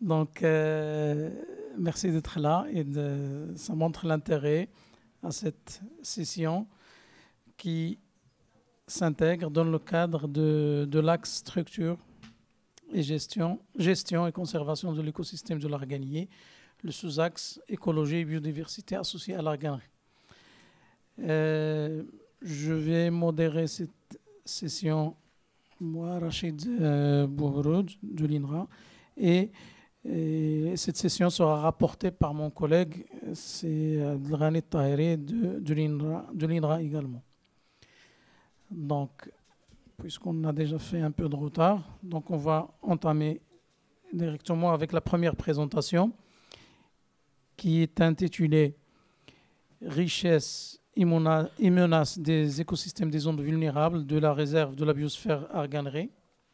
Donc, merci d'être là et ça montre l'intérêt à cette session qui s'intègre dans le cadre de l'axe structure et gestion et conservation de l'écosystème de l'Arganier, le sous-axe écologie et biodiversité associé à l'Arganerie. Je vais modérer cette session, moi, Rachid Bouhroud de l'INRA, et cette session sera rapportée par mon collègue, c'est Abdelghani Tahiri de l'INRA également. Donc, puisqu'on a déjà fait un peu de retard, donc on va entamer directement avec la première présentation qui est intitulée « Richesse et menaces des écosystèmes des zones vulnérables de la réserve de la biosphère Arganerie »,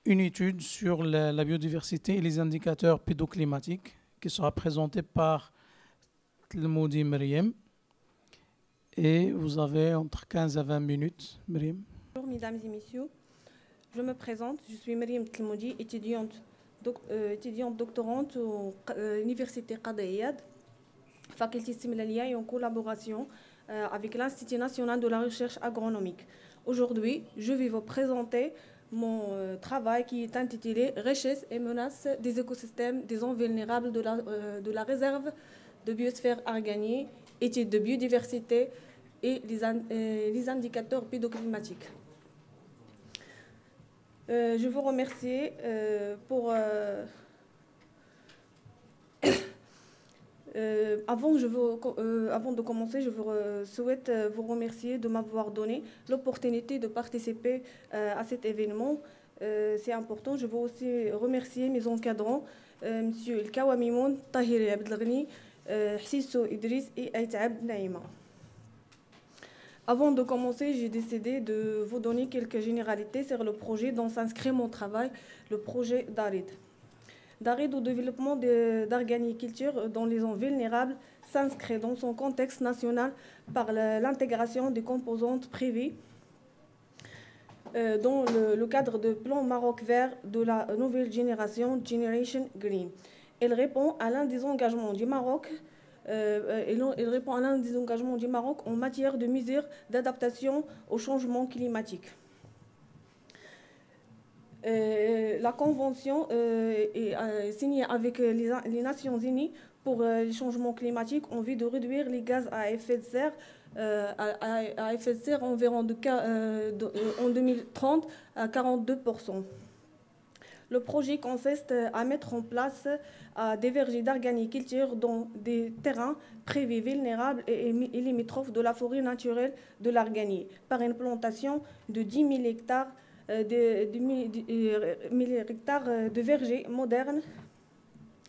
une étude sur la biodiversité et les indicateurs pédoclimatiques qui sera présentée par Tlmoudi Myriam. Et vous avez entre 15 à 20 minutes, Myriam. Bonjour mesdames et messieurs, je me présente, je suis Myriam Tlmoudi, étudiante doctorante à l'Université Qadiyad, faculté Simlalia et en collaboration avec l'Institut national de la recherche agronomique. Aujourd'hui, je vais vous présenter mon travail qui est intitulé « Richesse et menaces des écosystèmes des zones vulnérables de la réserve de biosphère Arganier, études de biodiversité et les indicateurs pédoclimatiques ». Je vous remercie pour... avant de commencer, je souhaite vous remercier de m'avoir donné l'opportunité de participer à cet événement. C'est important. Je veux aussi remercier mes encadrants, M. El Kawamimoun, Tahiri Abdelghani, Hsissou Idriss et Aïtaab Naïma. Avant de commencer, j'ai décidé de vous donner quelques généralités sur le projet dont s'inscrit mon travail, le projet DARID. DARID au développement d'arganiculture dans les zones vulnérables s'inscrit dans son contexte national par l'intégration des composantes privées dans le cadre du plan Maroc vert de la nouvelle génération Generation Green. Elle répond à l'un des engagements du Maroc en matière de mesures d'adaptation au changement climatique. La convention est signée avec les Nations Unies pour les changements climatiques en vue de réduire les gaz à effet de serre environ en 2030 à 42%. Le projet consiste à mettre en place des vergers d'arganiculture dans des terrains privés vulnérables et limitrophes de la forêt naturelle de l'Arganier par une plantation de 10 000 hectares de vergers modernes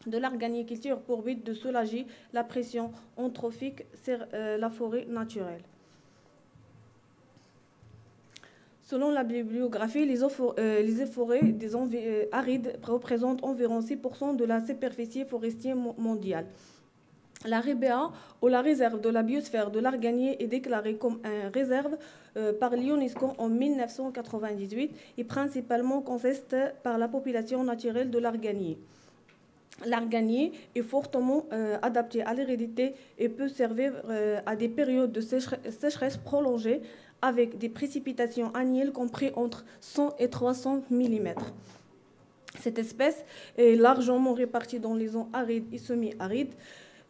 de l'arganiculture pour but de soulager la pression anthropique sur la forêt naturelle. Selon la bibliographie, les forêts des zones arides représentent environ 6% de la superficie forestière mondiale. La RBA, ou la réserve de la biosphère de l'Arganier, est déclarée comme une réserve par l'UNESCO en 1998 et principalement consiste par la population naturelle de l'Arganier. L'Arganier est fortement adapté à l'hérédité et peut servir à des périodes de sécheresse prolongée avec des précipitations annuelles comprises entre 100 et 300 mm. Cette espèce est largement répartie dans les zones arides et semi-arides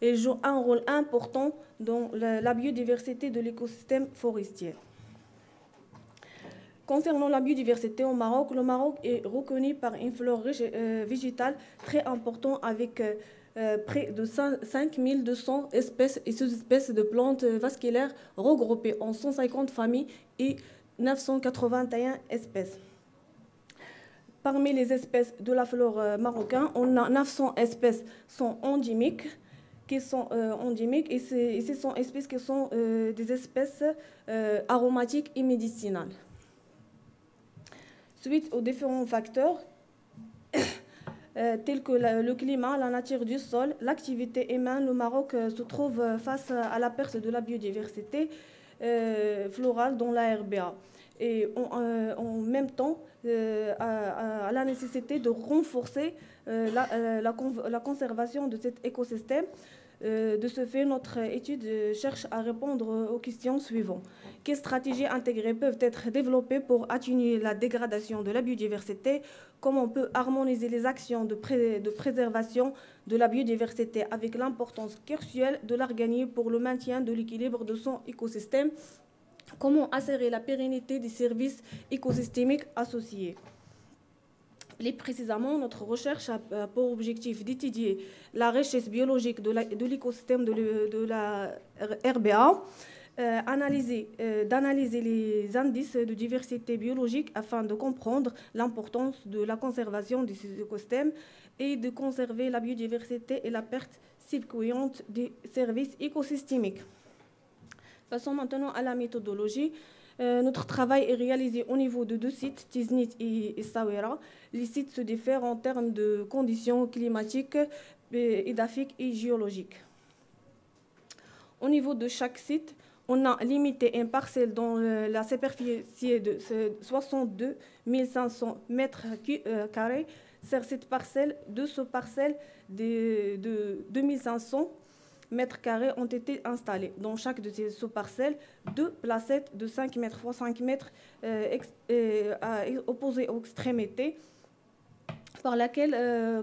et joue un rôle important dans la biodiversité de l'écosystème forestier. Concernant la biodiversité au Maroc, le Maroc est reconnu par une flore végétale très importante avec près de 5200 espèces et sous-espèces de plantes vasculaires regroupées en 150 familles et 981 espèces. Parmi les espèces de la flore marocaine, on a 900 espèces sont endémiques, et ce sont espèces qui sont des espèces aromatiques et médicinales. Suite aux différents facteurs, tels que le climat, la nature du sol, l'activité humaine, le Maroc se trouve face à la perte de la biodiversité florale dans la RBA. et en même temps à la nécessité de renforcer la conservation de cet écosystème. De ce fait, notre étude cherche à répondre aux questions suivantes. Quelles stratégies intégrées peuvent être développées pour atténuer la dégradation de la biodiversité? Comment on peut harmoniser les actions de préservation de la biodiversité avec l'importance cruciale de l'organisme pour le maintien de l'équilibre de son écosystème? Comment assurer la pérennité des services écosystémiques associés? Plus précisément, notre recherche a pour objectif d'étudier la richesse biologique de l'écosystème de la RBA, d'analyser les indices de diversité biologique afin de comprendre l'importance de la conservation de ces écosystèmes et de conserver la biodiversité et la perte subséquente des services écosystémiques. Passons maintenant à la méthodologie. Notre travail est réalisé au niveau de 2 sites, Tiznit et Essaouira. Les sites se diffèrent en termes de conditions climatiques, édaphiques et géologiques. Au niveau de chaque site, on a limité une parcelle dans la superficie de 62 500 mètres carrés. Sur cette parcelle, 2 sous-parcelles de 2500 mètres carrés ont été installés. Dans chaque de ces sous-parcelles, 2 placettes de 5 mètres x 5 mètres opposées aux extrémités, par laquelle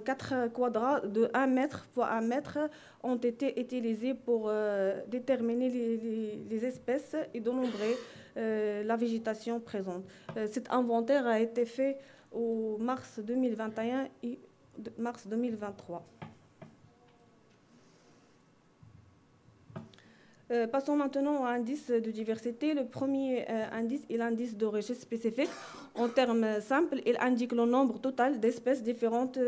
4 quadrats de 1 mètre x 1 mètre ont été utilisés pour déterminer les espèces et dénombrer la végétation présente. Cet inventaire a été fait au mars 2021 et mars 2023. Passons maintenant à l'indice de diversité. Le premier indice est l'indice de richesse spécifique. En termes simples, il indique le nombre total d'espèces différentes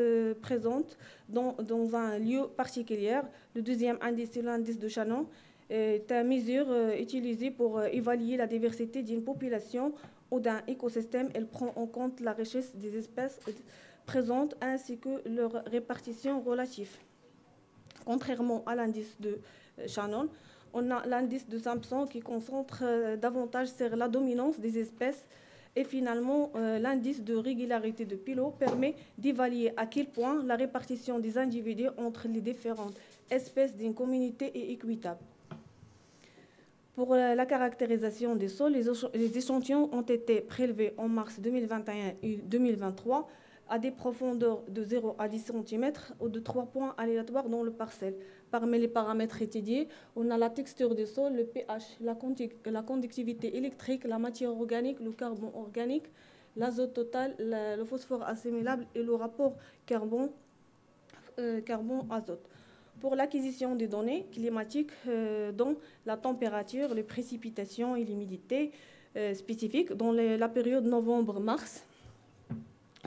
présentes dans un lieu particulier. Le deuxième indice est l'indice de Shannon. C'est une mesure utilisée pour évaluer la diversité d'une population ou d'un écosystème. Elle prend en compte la richesse des espèces présentes ainsi que leur répartition relative. Contrairement à l'indice de Shannon, on a l'indice de Sampson qui concentre davantage sur la dominance des espèces et finalement l'indice de régularité de Pilot permet d'évaluer à quel point la répartition des individus entre les différentes espèces d'une communauté est équitable. Pour la caractérisation des sols, les échantillons ont été prélevés en mars 2021 et 2023 à des profondeurs de 0 à 10 cm ou de 3 points aléatoires dans le parcelle. Parmi les paramètres étudiés, on a la texture des sols, le pH, la conductivité électrique, la matière organique, le carbone organique, l'azote total, le phosphore assimilable et le rapport carbone-azote. Pour l'acquisition des données climatiques, dont la température, les précipitations et l'humidité spécifiques, dans la période novembre-mars,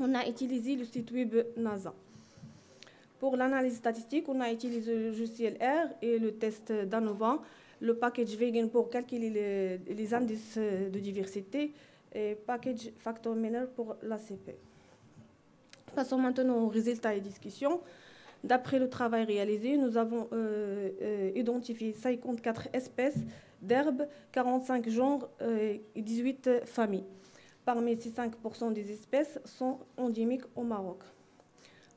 on a utilisé le site web NASA. Pour l'analyse statistique, on a utilisé le logiciel R et le test d'ANOVA, le package Vegan pour calculer les indices de diversité et package Factor Miner pour l'ACP. Passons maintenant aux résultats et discussions. D'après le travail réalisé, nous avons identifié 54 espèces d'herbes, 45 genres et 18 familles. Parmi ces 5% des espèces sont endémiques au Maroc.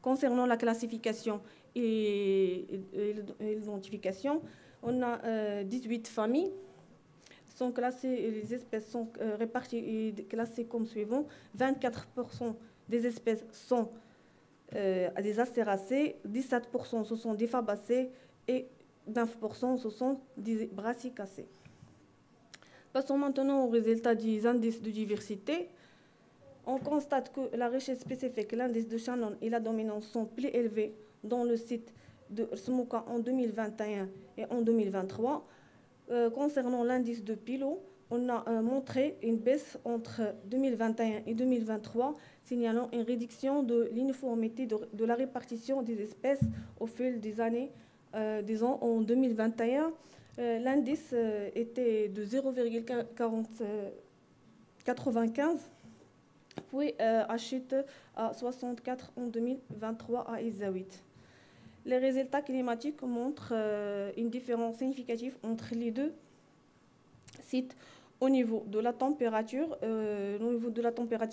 Concernant la classification et l'identification, on a 18 familles. Sont classées, les espèces sont réparties et classées comme suivant. 24% des espèces sont des astéracées, 17% ce sont des fabacées et 9% ce sont des brassicacées. Passons maintenant aux résultats des indices de diversité. On constate que la richesse spécifique, l'indice de Shannon et la dominance sont plus élevés dans le site de Smouka en 2021 et en 2023. Concernant l'indice de Pilot, on a montré une baisse entre 2021 et 2023, signalant une réduction de l'uniformité de la répartition des espèces au fil des années. Disons, en 2021, l'indice était de 0,95, puis a chuté à 64 en 2023 à Essaouira. Les résultats climatiques montrent une différence significative entre les deux sites. Au niveau de la température,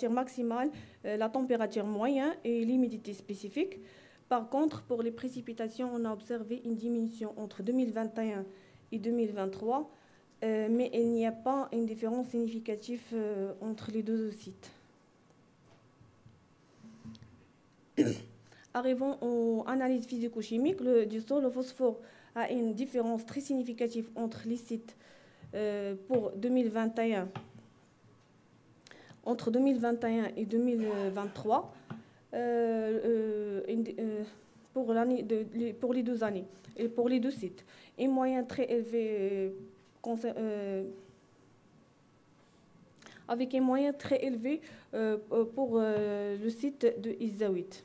maximale, la température moyenne et l'humidité spécifique. Par contre, pour les précipitations, on a observé une diminution entre 2021 et 2023, mais il n'y a pas une différence significative entre les deux sites. Arrivons aux analyses physico-chimiques du sol. Le phosphore a une différence très significative entre les sites pour 2021. Entre 2021 et 2023, pour les 2 années et pour les 2 sites. Un moyen très élevé avec un moyen très élevé pour le site de Izaouit.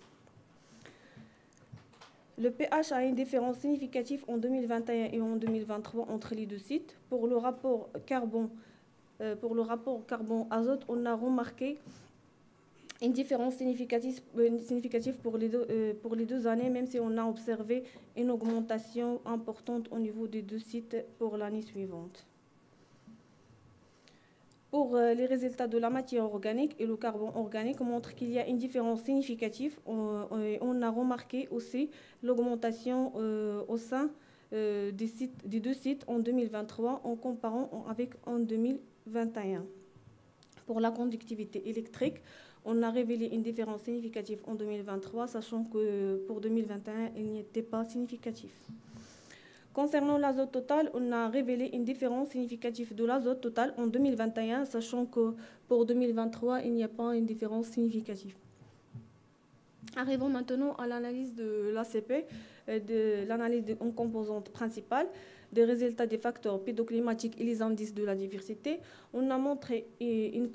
Le pH a une différence significative en 2021 et en 2023 entre les 2 sites. Pour le rapport carbone-azote, on a remarqué une différence significative pour les 2 années, même si on a observé une augmentation importante au niveau des 2 sites pour l'année suivante. Pour les résultats de la matière organique et le carbone organique montrent qu'il y a une différence significative. On a remarqué aussi l'augmentation au sein des 2 sites en 2023 en comparant avec en 2021. Pour la conductivité électrique, on a révélé une différence significative en 2023, sachant que pour 2021, il n'y était pas significatif. Concernant l'azote total, on a révélé une différence significative de l'azote total en 2021, sachant que pour 2023, il n'y a pas une différence significative. Arrivons maintenant à l'analyse de l'ACP, de l'analyse en composantes principales, des résultats des facteurs pédoclimatiques et les indices de la diversité. On a montré une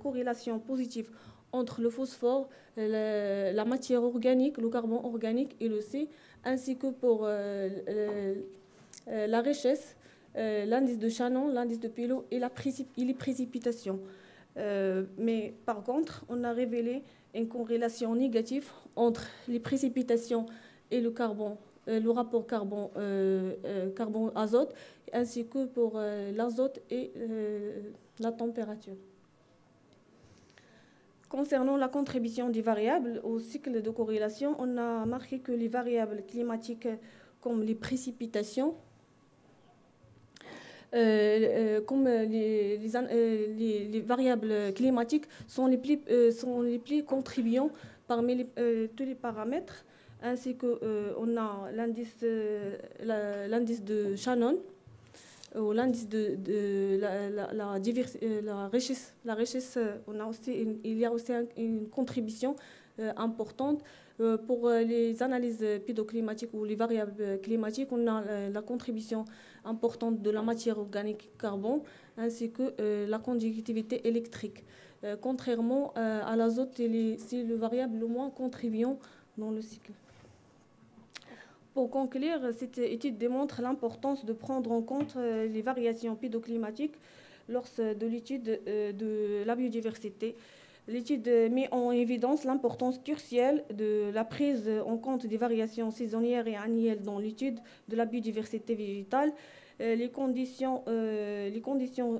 corrélation positive entre le phosphore, la matière organique, le carbone organique et le C, ainsi que pour la richesse, l'indice de Shannon, l'indice de Pilot et les précipitations. Mais par contre, on a révélé une corrélation négative entre les précipitations et le carbone, le rapport carbone-azote, ainsi que pour l'azote et la température. Concernant la contribution des variables au cycle de corrélation, on a marqué que les variables climatiques comme les précipitations, les variables climatiques sont les plus contribuants parmi tous les paramètres, ainsi que on a l'indice de Shannon, ou l'indice de la richesse, il y a aussi une contribution importante. Pour les analyses pédoclimatiques ou les variables climatiques, on a la contribution importante de la matière organique carbone, ainsi que la conductivité électrique. Contrairement à l'azote, c'est le variable le moins contribuant dans le cycle. Pour conclure, cette étude démontre l'importance de prendre en compte les variations pédoclimatiques lors de l'étude de la biodiversité. L'étude met en évidence l'importance cruciale de la prise en compte des variations saisonnières et annuelles dans l'étude de la biodiversité végétale. Les conditions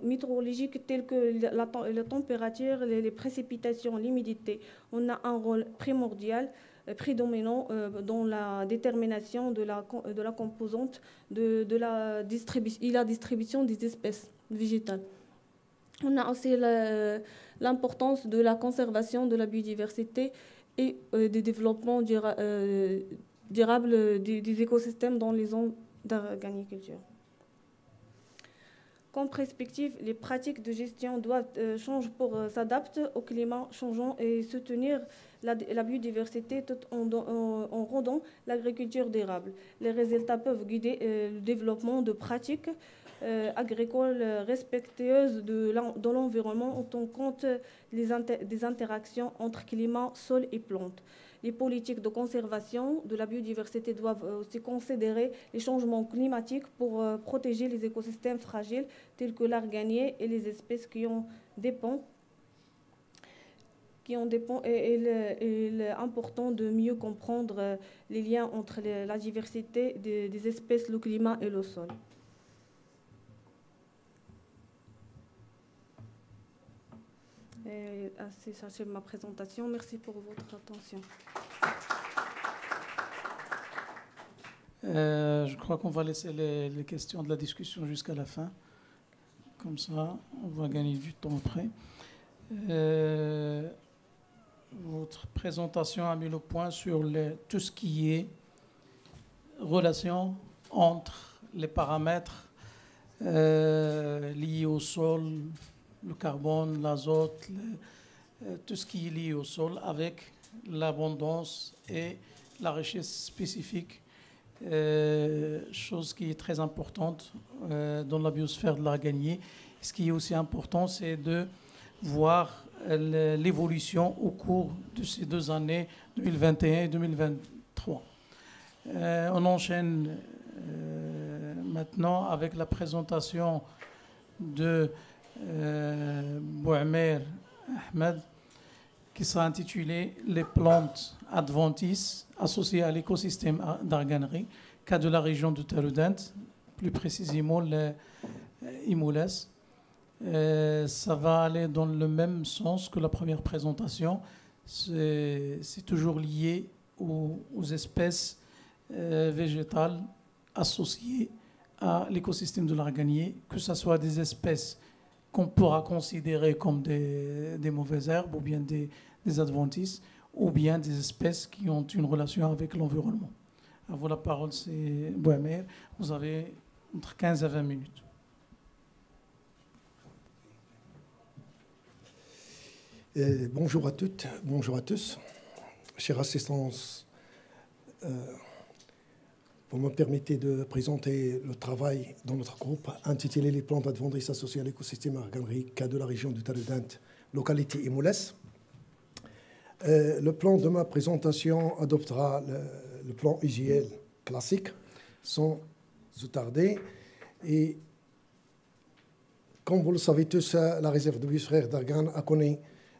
météorologiques telles que la température, les précipitations, l'humidité, on a un rôle prédominant dans la détermination de la composante de la distribution des espèces végétales. On a aussi l'importance de la conservation de la biodiversité et du développement durable des écosystèmes dans les zones d'agriculture. Comme perspective, les pratiques de gestion doivent changer pour s'adapter au climat changeant et soutenir la biodiversité tout en rendant l'agriculture durable. Les résultats peuvent guider le développement de pratiques agricoles respectueuses de l'environnement en tenant compte des interactions entre climat, sol et plantes. Les politiques de conservation de la biodiversité doivent aussi considérer les changements climatiques pour protéger les écosystèmes fragiles tels que l'arganier et les espèces qui en dépendent. Il est important de mieux comprendre les liens entre la diversité des espèces, le climat et le sol. Et ainsi s'achève ma présentation. Merci pour votre attention. Je crois qu'on va laisser les questions de la discussion jusqu'à la fin. Comme ça, on va gagner du temps après. Votre présentation a mis le point sur tout ce qui est relation entre les paramètres liés au sol, le carbone, l'azote, tout ce qui est lié au sol avec l'abondance et la richesse spécifique. Chose qui est très importante dans la biosphère de l'Arganier. Ce qui est aussi important, c'est de voir l'évolution au cours de ces 2 années, 2021 et 2023. On enchaîne maintenant avec la présentation de Bouamer Ahmed, qui sera intitulée « Les plantes adventices associées à l'écosystème d'Arganerie, cas de la région de Taroudant, plus précisément l'Imoulès ». Ça va aller dans le même sens que la première présentation. C'est toujours lié aux espèces végétales associées à l'écosystème de l'Arganier, que ce soit des espèces qu'on pourra considérer comme des mauvaises herbes ou bien des adventices, ou bien des espèces qui ont une relation avec l'environnement. À vous la parole, c'est Bouamer. Vous avez entre 15 à 20 minutes. Bonjour à toutes, bonjour à tous. Chère assistance, vous me permettez de présenter le travail dans notre groupe intitulé « Les plantes adventices associées à l'écosystème Arganerie, cas de la région de Taroudant, localité Imoulès ». Le plan de ma présentation adoptera le plan UGL classique, sans se tarder. Et comme vous le savez tous, la réserve de biosphère d'Argane a connu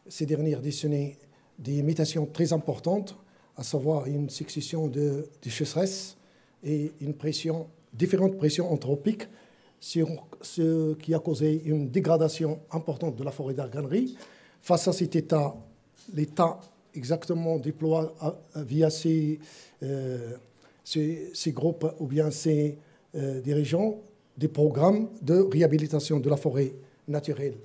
ces dernières décennies des mutations très importantes, à savoir une succession de sécheresses et différentes pressions anthropiques, ce qui a causé une dégradation importante de la forêt d'Arganerie. Face à cet état, l'État exactement déploie via ces groupes ou bien ces dirigeants des programmes de réhabilitation de la forêt naturelle.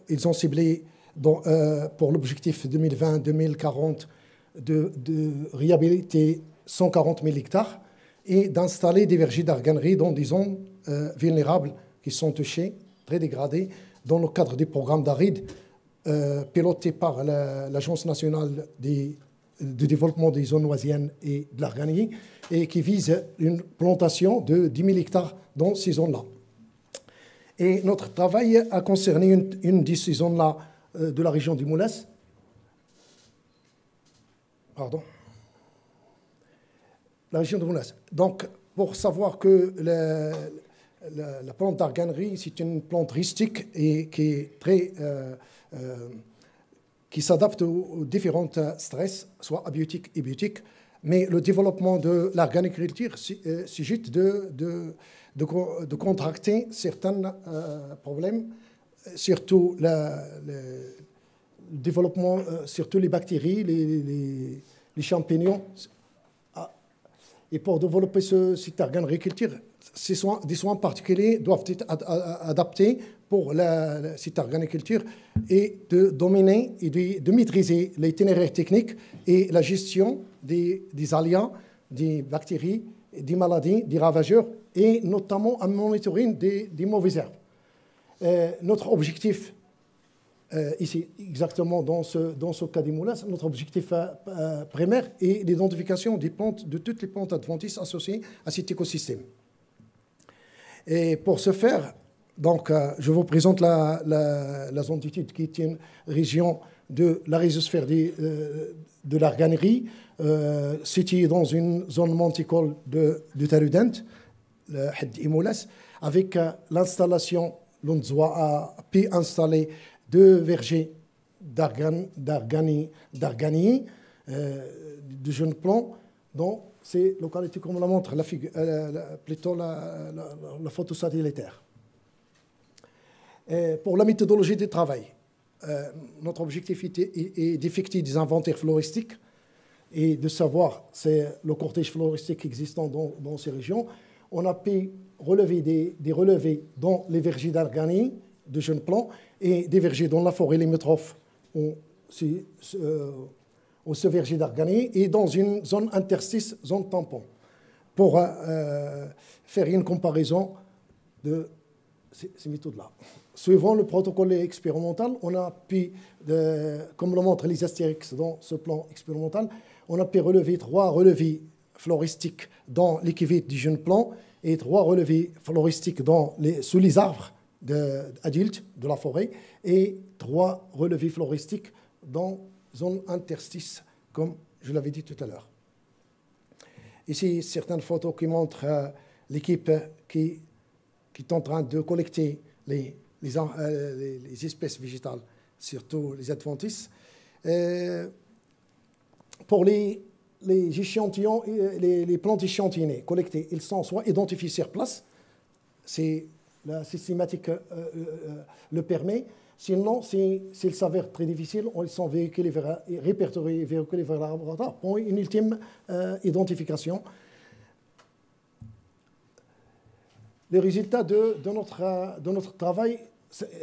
Ils ont ciblé pour l'objectif 2020-2040 de réhabiliter 140 000 hectares et d'installer des vergers d'Arganerie dans des zones vulnérables qui sont touchées, très dégradées, dans le cadre des programmes d'ARID pilotés par l'Agence nationale de développement des zones oisiennes et de l'Arganier et qui visent une plantation de 10 000 hectares dans ces zones-là. Et notre travail a concerné une de ces zones-là de la région du Moulès. Pardon. La région de Moulès. Donc, pour savoir que la plante d'Arganerie, c'est une plante rustique et qui est qui s'adapte aux différents stress, soit abiotiques et biotiques. Mais le développement de l'organiculture suscite de contracter certains problèmes, surtout le développement, surtout les bactéries, les champignons. Et pour développer cette organoculture, des soins particuliers doivent être adaptés pour cette organoculture et de dominer et de maîtriser l'itinéraire technique et la gestion des aléas, des bactéries, des maladies, des ravageurs et notamment un monitoring des mauvaises herbes. Notre objectif, ici exactement dans ce cas des moulins, notre objectif primaire est l'identification de toutes les plantes adventices associées à cet écosystème. Et pour ce faire, donc, je vous présente la zone d'étude qui est une région de la rhizosphère de l'Arganerie, située dans une zone monticole de Taroudant, le Had Imoulès, avec l'installation, l'Onzoa a pu installer 2 vergers d'Arganier, de jeunes plants, dont ces localités, comme la montre plutôt la photo satellitaire. Pour la méthodologie du travail, notre objectif est d'effectuer des inventaires floristiques et de savoir c'est le cortège floristique existant dans ces régions. On a pu relever des relevés dans les vergers d'Arganie, de jeunes plants, et des vergers dans la forêt limitrophe, au ce verger d'Arganie, et dans une zone interstice, zone tampon, pour faire une comparaison de ces méthodes-là. Suivant le protocole expérimental, on a pu, comme le montrent les astérix dans ce plan expérimental, on a pu relever 3 relevés floristiques dans l'équivite du jeune plant et 3 relevés floristiques sous les arbres adultes de la forêt et 3 relevés floristiques dans zone interstice, comme je l'avais dit tout à l'heure. Ici, certaines photos qui montrent l'équipe qui est en train de collecter les espèces végétales, surtout les adventices. Pour les échantillons, les plantes échantillonnées collectées, ils sont soit identifiés sur place, c'est la systématique le permet, sinon, s'il s'avère très difficile, ils sont répertoriés, véhiculés vers le laboratoire pour une ultime identification. Les résultats de notre travail,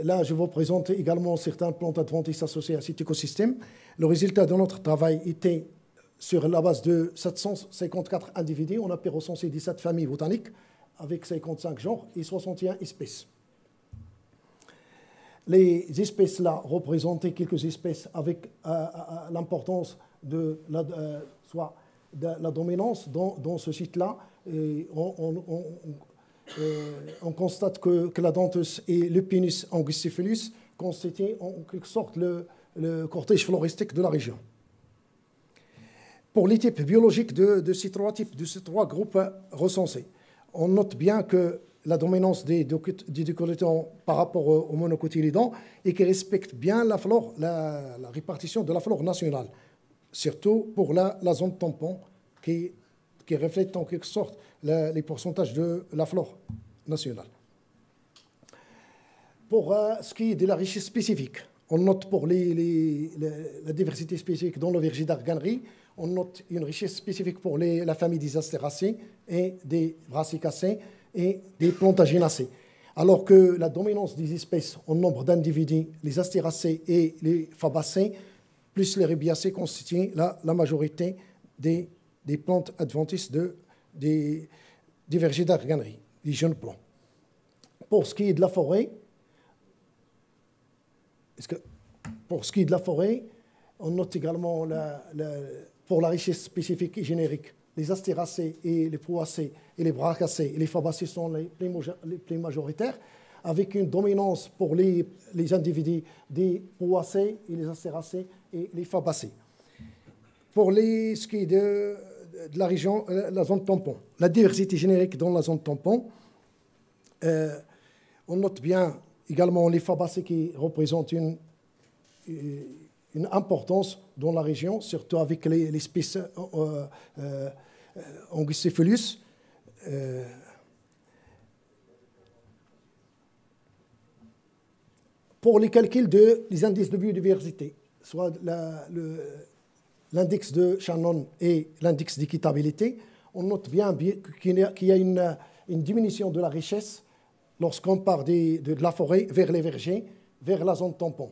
là je vous présente également certaines plantes adventices associées à cet écosystème. Le résultat de notre travail était sur la base de 754 individus. On a pu recenser 17 familles botaniques avec 55 genres et 61 espèces. Les espèces-là représentaient quelques espèces avec l'importance de la dominance dans ce site-là. On constate que la Danthus et le Pinus angustiphilus constituent en quelque sorte le cortège floristique de la région. Pour les types biologiques de ces 3 types, de ces 3 groupes recensés, on note bien que la dominance des dicotylédons par rapport aux monocotylédons et qui respectent bien la flore, la répartition de la flore nationale, surtout pour la zone tampon qui reflète en quelque sorte les pourcentages de la flore nationale. Pour ce qui est de la richesse spécifique, on note pour la diversité spécifique dans le verger d'Arganerie, on note une richesse spécifique pour la famille des astéracées et des brassicacées et des plantaginacées. Alors que la dominance des espèces en nombre d'individus, les astéracées et les fabacées, plus les rubiacées constituent la majorité des plantes adventices des vergers d'Arganerie, des jeunes plants. Pour ce qui est de la forêt, on note également pour la richesse spécifique et générique, les astéracées et les poacées et les bracacées et les fabacées sont les plus majoritaires, avec une dominance pour les individus des poacées et les astéracées et les fabacées. Pour ce qui est de la région, la zone tampon, la diversité générique dans la zone tampon, on note bien également les fabacées qui représentent une importance dans la région, surtout avec l'espèce Angustiphilus. Pour les calculs des indices de biodiversité, soit l'index de Shannon et l'index d'équitabilité, on note bien qu'il y a une diminution de la richesse lorsqu'on part de la forêt vers les vergers, vers la zone tampon.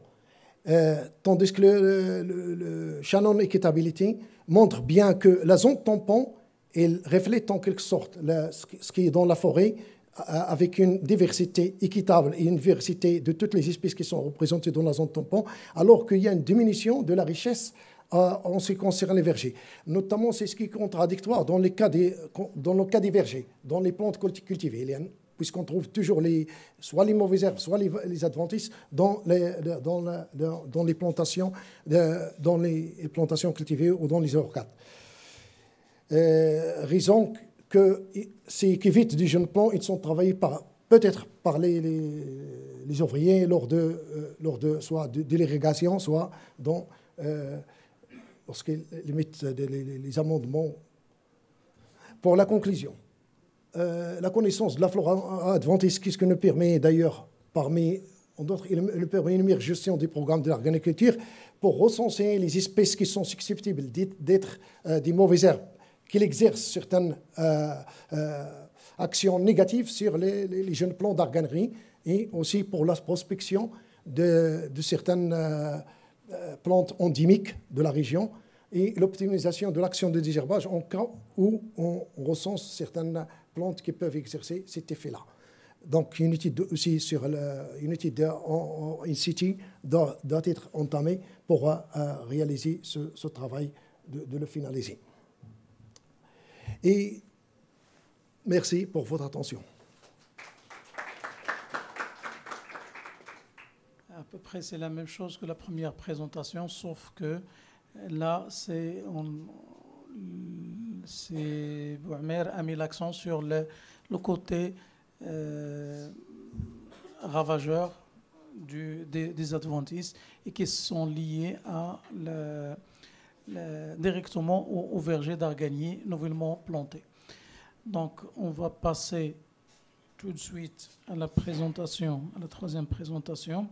Tandis que le Shannon Equitability montre bien que la zone tampon elle reflète en quelque sorte ce qui est dans la forêt avec une diversité équitable et une diversité de toutes les espèces qui sont représentées dans la zone tampon, alors qu'il y a une diminution de la richesse en ce qui concerne les vergers. Notamment, c'est ce qui est contradictoire dans le cas des vergers, dans les plantes cultivées, puisqu'on trouve toujours soit les mauvaises herbes, soit les adventices dans les plantations cultivées ou dans les orcades. Raison que ces équivites du jeune plant, ils sont travaillés peut-être par les ouvriers lors de soit de l'irrigation, soit lorsqu'ils mettent les amendements. Pour la conclusion, la connaissance de la flore adventice, qu'est-ce que nous permet d'ailleurs parmi En d'autres, il permet une meilleure gestion des programmes de l'arboriculture pour recenser les espèces qui sont susceptibles d'être des mauvaises herbes, qui exercent certaines actions négatives sur les jeunes plants d'arganerie et aussi pour la prospection de certaines plantes endémiques de la région et l'optimisation de l'action de désherbage en cas où on recense certaines plantes qui peuvent exercer cet effet-là. Donc, une étude aussi sur une étude en in situ doit être entamée pour réaliser ce travail, de le finaliser. Et merci pour votre attention. À peu près, c'est la même chose que la première présentation, sauf que là, Bouamer a mis l'accent sur le côté ravageurs des adventistes et qui sont liés directement au verger d'arganier nouvellement planté. Donc, on va passer tout de suite à la troisième présentation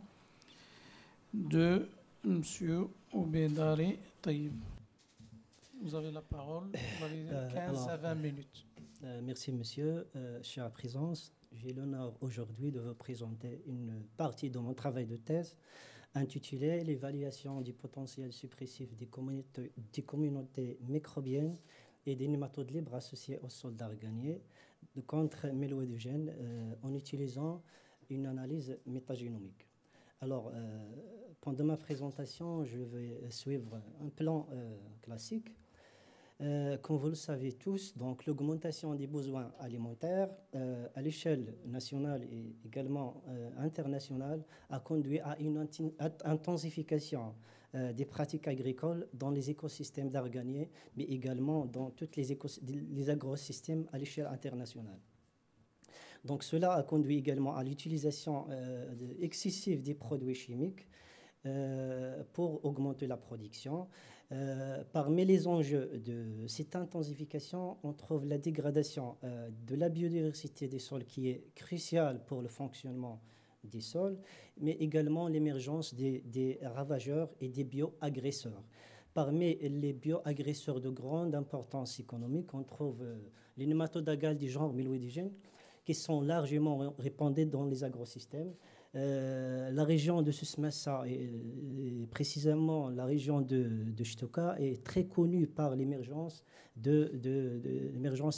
de M. Oubedari Taïb. Vous avez la parole, vous avez 15 à 20 minutes. Merci, monsieur. Chère présence, j'ai l'honneur aujourd'hui de vous présenter une partie de mon travail de thèse intitulée « L'évaluation du potentiel suppressif des communautés microbiennes et des nématodes libres associés au sol d'arganier contre mélo-édogènes en utilisant une analyse métagénomique ». Alors, pendant ma présentation, je vais suivre un plan classique. Comme vous le savez tous, donc l'augmentation des besoins alimentaires à l'échelle nationale et également internationale a conduit à une intensification des pratiques agricoles dans les écosystèmes d'arganier, mais également dans tous les agrosystèmes à l'échelle internationale. Donc cela a conduit également à l'utilisation excessive des produits chimiques pour augmenter la production. Parmi les enjeux de cette intensification, on trouve la dégradation de la biodiversité des sols qui est cruciale pour le fonctionnement des sols, mais également l'émergence des ravageurs et des bioagresseurs. Parmi les bioagresseurs de grande importance économique, on trouve les nématodes agales du genre mélo-édogènes qui sont largement répandus dans les agrosystèmes. La région de Susmassa, et précisément la région de Chitoka, est très connue par l'émergence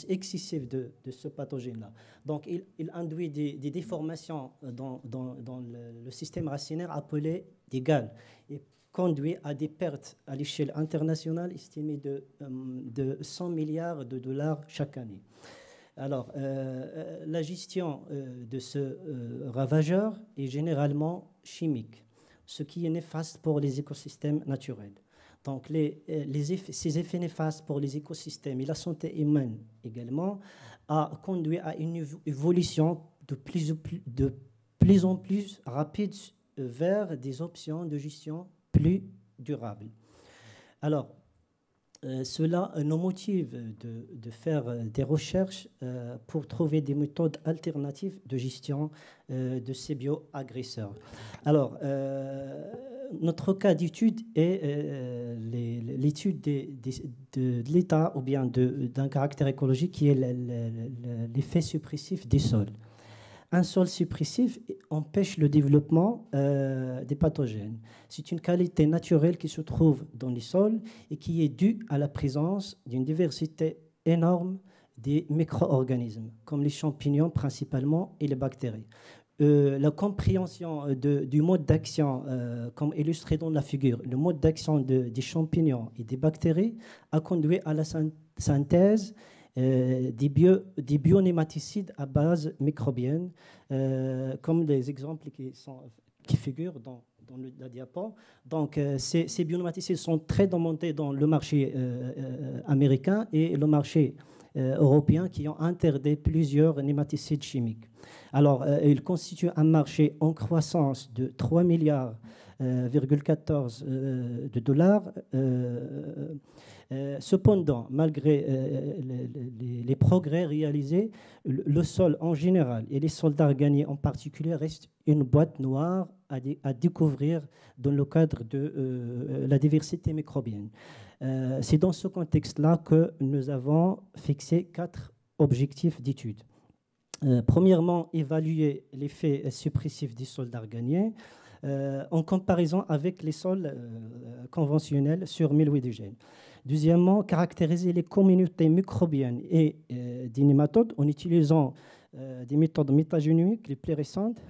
excessive de ce pathogène-là. Donc, il induit des déformations dans le système racinaire appelé des galles et conduit à des pertes à l'échelle internationale estimées de 100 milliards de dollars chaque année. Alors, la gestion de ce ravageur est généralement chimique, ce qui est néfaste pour les écosystèmes naturels. Donc, ces effets néfastes pour les écosystèmes et la santé humaine également a conduit à une évolution de plus en plus rapide vers des options de gestion plus durables. Alors, cela nous motive de faire des recherches pour trouver des méthodes alternatives de gestion de ces bioagresseurs. Alors, notre cas d'étude est l'étude de l'état ou bien d'un caractère écologique qui est l'effet suppressif des sols. Un sol suppressif empêche le développement des pathogènes. C'est une qualité naturelle qui se trouve dans les sols et qui est due à la présence d'une diversité énorme des micro-organismes, comme les champignons principalement et les bactéries. La compréhension du mode d'action, comme illustré dans la figure, le mode d'action des champignons et des bactéries a conduit à la synthèse des bionématicides à base microbienne, comme les exemples qui figurent dans la diapo. Donc, ces bionématicides sont très demandés dans le marché américain et le marché européen qui ont interdit plusieurs nématicides chimiques. Alors, ils constituent un marché en croissance de 3 milliards $1,14 de dollars. Cependant, malgré les progrès réalisés, le sol en général et les sols d'Arganier en particulier restent une boîte noire à découvrir dans le cadre de la diversité microbienne. C'est dans ce contexte-là que nous avons fixé 4 objectifs d'étude. Premièrement, évaluer l'effet suppressif des sols d'Arganier en comparaison avec les sols conventionnels sur mildioudigènes. Deuxièmement, caractériser les communautés microbiennes et des nématodes en utilisant des méthodes métagénomiques les plus récentes.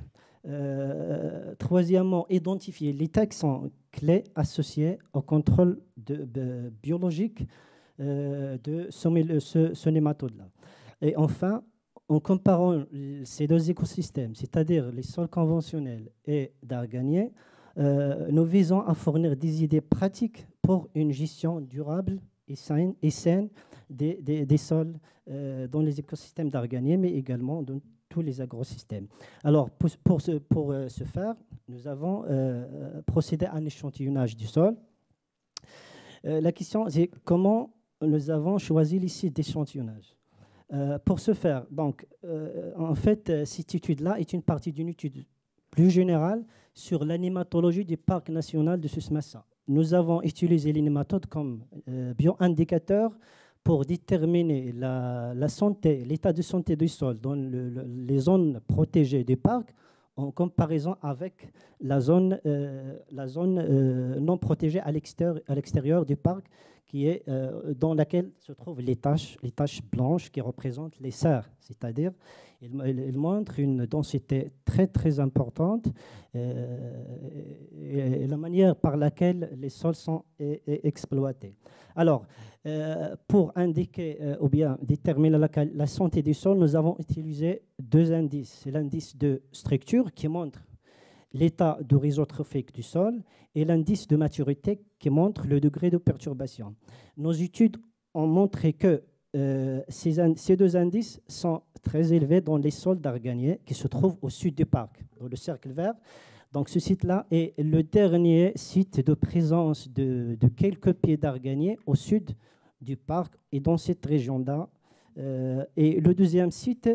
Troisièmement, identifier les taxons clés associés au contrôle biologique de ce nématode-là. Et enfin, en comparant ces deux écosystèmes, c'est-à-dire les sols conventionnels et d'Arganier, nous visons à fournir des idées pratiques pour une gestion durable et saine des sols dans les écosystèmes d'Arganier, mais également dans tous les agrosystèmes. Alors, pour ce faire, nous avons procédé à un échantillonnage du sol. La question, c'est comment nous avons choisi les sites d'échantillonnage. Pour ce faire, donc, en fait, cette étude-là est une partie d'une étude plus générale sur la nématologie du parc national de Souss-Massa. Nous avons utilisé les nématodes comme bioindicateurs pour déterminer la santé, l'état de santé du sol dans les zones protégées du parc en comparaison avec la zone non protégée à l'extérieur du parc, qui est dans laquelle se trouvent les taches blanches qui représentent les serres, c'est-à-dire il montre une densité très très importante et la manière par laquelle les sols sont exploités. Alors, pour indiquer ou bien déterminer la santé du sol, nous avons utilisé 2 indices. C'est l'indice de structure qui montre l'état de rhizotrophique du sol et l'indice de maturité qui montre le degré de perturbation. Nos études ont montré que ces 2 indices sont très élevés dans les sols d'Arganier qui se trouvent au sud du parc, dans le cercle vert. Donc ce site-là est le dernier site de présence de quelques pieds d'Arganier au sud du parc et dans cette région-là. Et le deuxième site,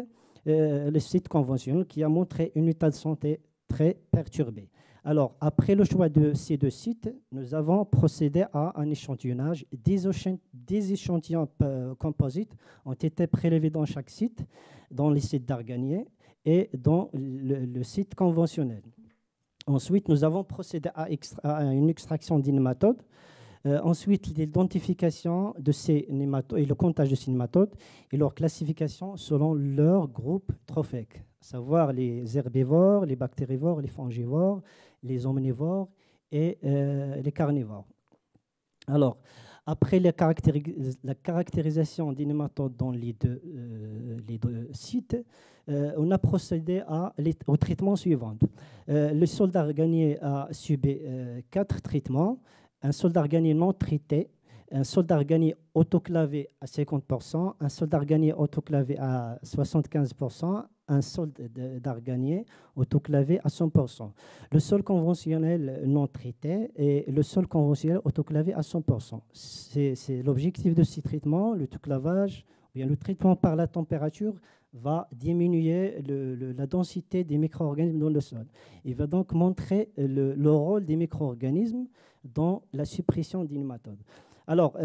le site conventionnel, qui a montré un état de santé très perturbé. Alors, après le choix de ces 2 sites, nous avons procédé à un échantillonnage. Des échantillons composites ont été prélevés dans chaque site, dans les sites d'Arganier et dans le site conventionnel. Ensuite, nous avons procédé à une extraction des nématodes. Ensuite, l'identification de ces nématodes et le comptage de ces nématodes et leur classification selon leur groupe trophique, à savoir les herbivores, les bactérivores, les fongivores, les omnivores et les carnivores. Alors, après la caractérisation des nématodes dans les deux sites, on a procédé au traitement suivant. Le sol d'Arganier a subi 4 traitements. Un sol d'Arganier non traité, un sol d'Arganier autoclavé à 50%, un sol d'Arganier autoclavé à 75%, un sol d'Arganier autoclavé à 100%. Le sol conventionnel non traité et le sol conventionnel autoclavé à 100%. C'est l'objectif de ces traitements. Le autoclavage, bien le traitement par la température va diminuer la densité des micro-organismes dans le sol. Il va donc montrer le rôle des micro-organismes dans la suppression des nématodes. Alors,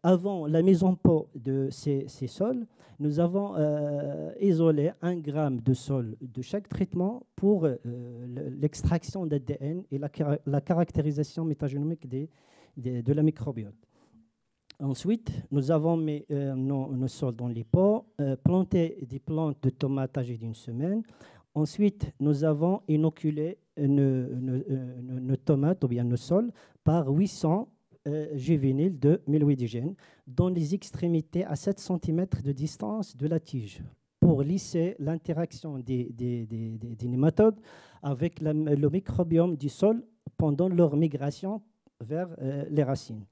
avant la mise en pot de ces sols, nous avons isolé 1 gramme de sol de chaque traitement pour l'extraction d'ADN et la caractérisation métagénomique de la microbiote. Ensuite, nous avons mis nos sols dans les pots, planté des plantes de tomates âgées d'1 semaine. Ensuite, nous avons inoculé nos tomates ou bien nos sols par 800 juvéniles de mildioudigènes dans les extrémités à 7 cm de distance de la tige pour lisser l'interaction des nématodes avec le microbiome du sol pendant leur migration vers les racines.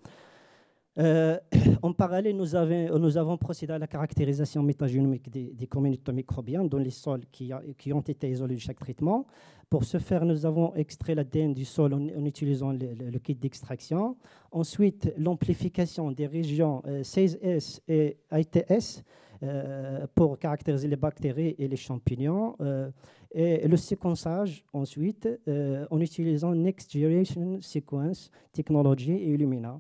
En parallèle, nous avons procédé à la caractérisation métagénomique des communautés microbiennes dans les sols qui ont été isolés de chaque traitement. Pour ce faire, nous avons extrait l'ADN du sol en utilisant le kit d'extraction. Ensuite, l'amplification des régions 16S et ITS pour caractériser les bactéries et les champignons. Et le séquençage, ensuite, en utilisant Next Generation Sequence Technology et Illumina.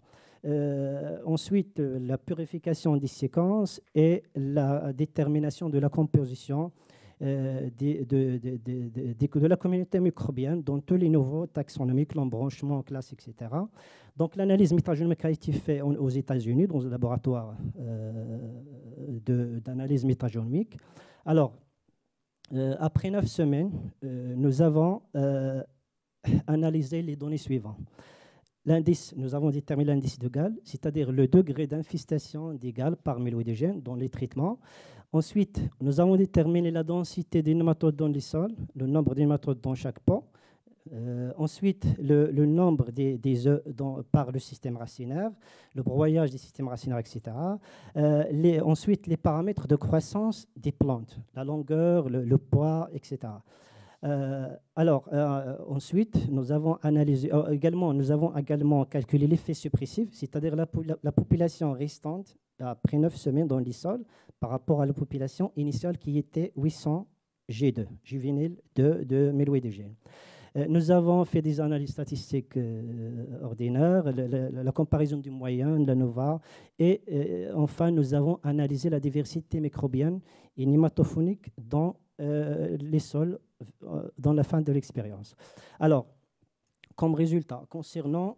Ensuite, la purification des séquences et la détermination de la composition de la communauté microbienne dans tous les niveaux taxonomiques, l'embranchement, classe, etc. Donc, l'analyse métagénomique a été faite aux États-Unis dans un laboratoire d'analyse métagénomique. Alors, après 9 semaines, nous avons analysé les données suivantes. L'indice, nous avons déterminé l'indice de Gall, c'est-à-dire le degré d'infestation des Galles par méloïdogène dans les traitements. Ensuite, nous avons déterminé la densité des nématodes dans les sols, le nombre de nématodes dans chaque pot. Ensuite, le nombre des œufs par le système racinaire, le broyage des systèmes racinaires, etc. Ensuite, les paramètres de croissance des plantes, la longueur, le poids, etc. Ensuite, nous avons analysé nous avons également calculé l'effet suppressif, c'est-à-dire la population restante après 9 semaines dans les sols par rapport à la population initiale qui était 800 G2, juvéniles de méloïdogène. Nous avons fait des analyses statistiques ordinaires, la comparaison du moyen, de la NOVA, et enfin, nous avons analysé la diversité microbienne et nématophonique dans les sols dans la fin de l'expérience. Alors, comme résultat, concernant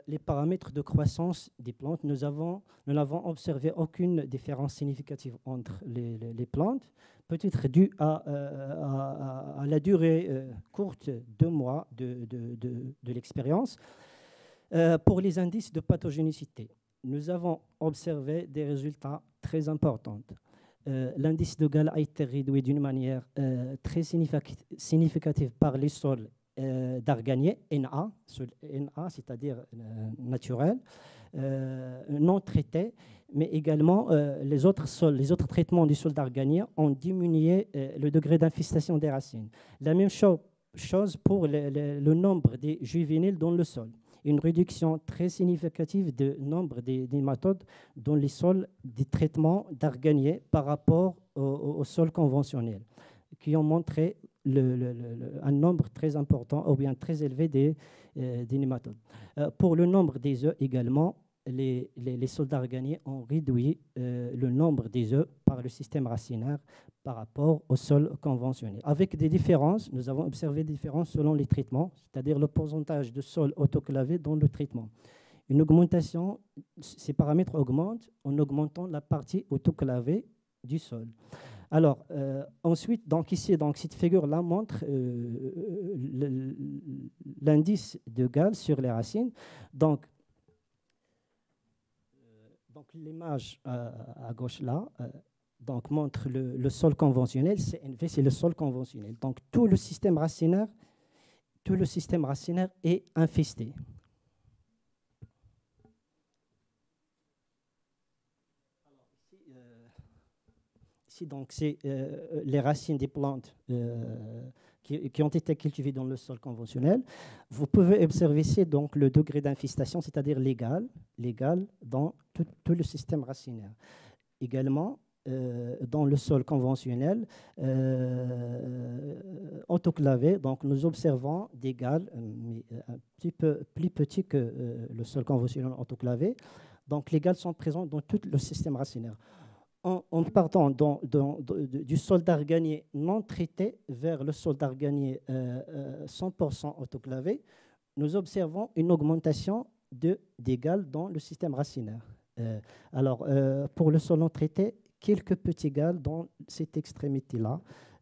les paramètres de croissance des plantes, nous n'avons observé aucune différence significative entre les plantes, peut-être due à la durée courte, 2 mois de l'expérience. Pour les indices de pathogénicité, nous avons observé des résultats très importants. L'indice de Gall a été réduit d'une manière très significative par les sols d'arganier, NA, c'est-à-dire naturel, non traités, mais également les autres traitements du sol d'arganier ont diminué le degré d'infestation des racines. La même chose pour le nombre des juvéniles dans le sol. Une réduction très significative du nombre des nématodes dans les sols des traitements d'arganier par rapport au sol conventionnel, qui ont montré un nombre très important ou bien très élevé des nématodes. Pour le nombre des œufs également, les sols d'arganier ont réduit le nombre des œufs par le système racinaire par rapport au sol conventionnel. Avec des différences, nous avons observé des différences selon les traitements, c'est-à-dire le pourcentage de sol autoclavé dans le traitement. Une augmentation, ces paramètres augmentent en augmentant la partie autoclavée du sol. Alors, ensuite, donc ici, cette figure-là montre l'indice de Gall sur les racines. Donc l'image à gauche là montre le sol conventionnel. CNV, c'est le sol conventionnel. Donc tout le système racinaire est infesté. Alors, ici donc c'est les racines des plantes qui ont été cultivées dans le sol conventionnel. Vous pouvez observer ici donc le degré d'infestation, c'est-à-dire légal dans tout le système racinaire. Également, dans le sol conventionnel autoclavé, donc nous observons des galles un petit peu plus petits que le sol conventionnel autoclavé. Donc les galles sont présentes dans tout le système racinaire. En partant du sol d'arganier non traité vers le sol d'arganier 100% autoclavé, nous observons une augmentation des galles dans le système racinaire. Pour le sol non traité, quelques petits galles dans cette extrémité-là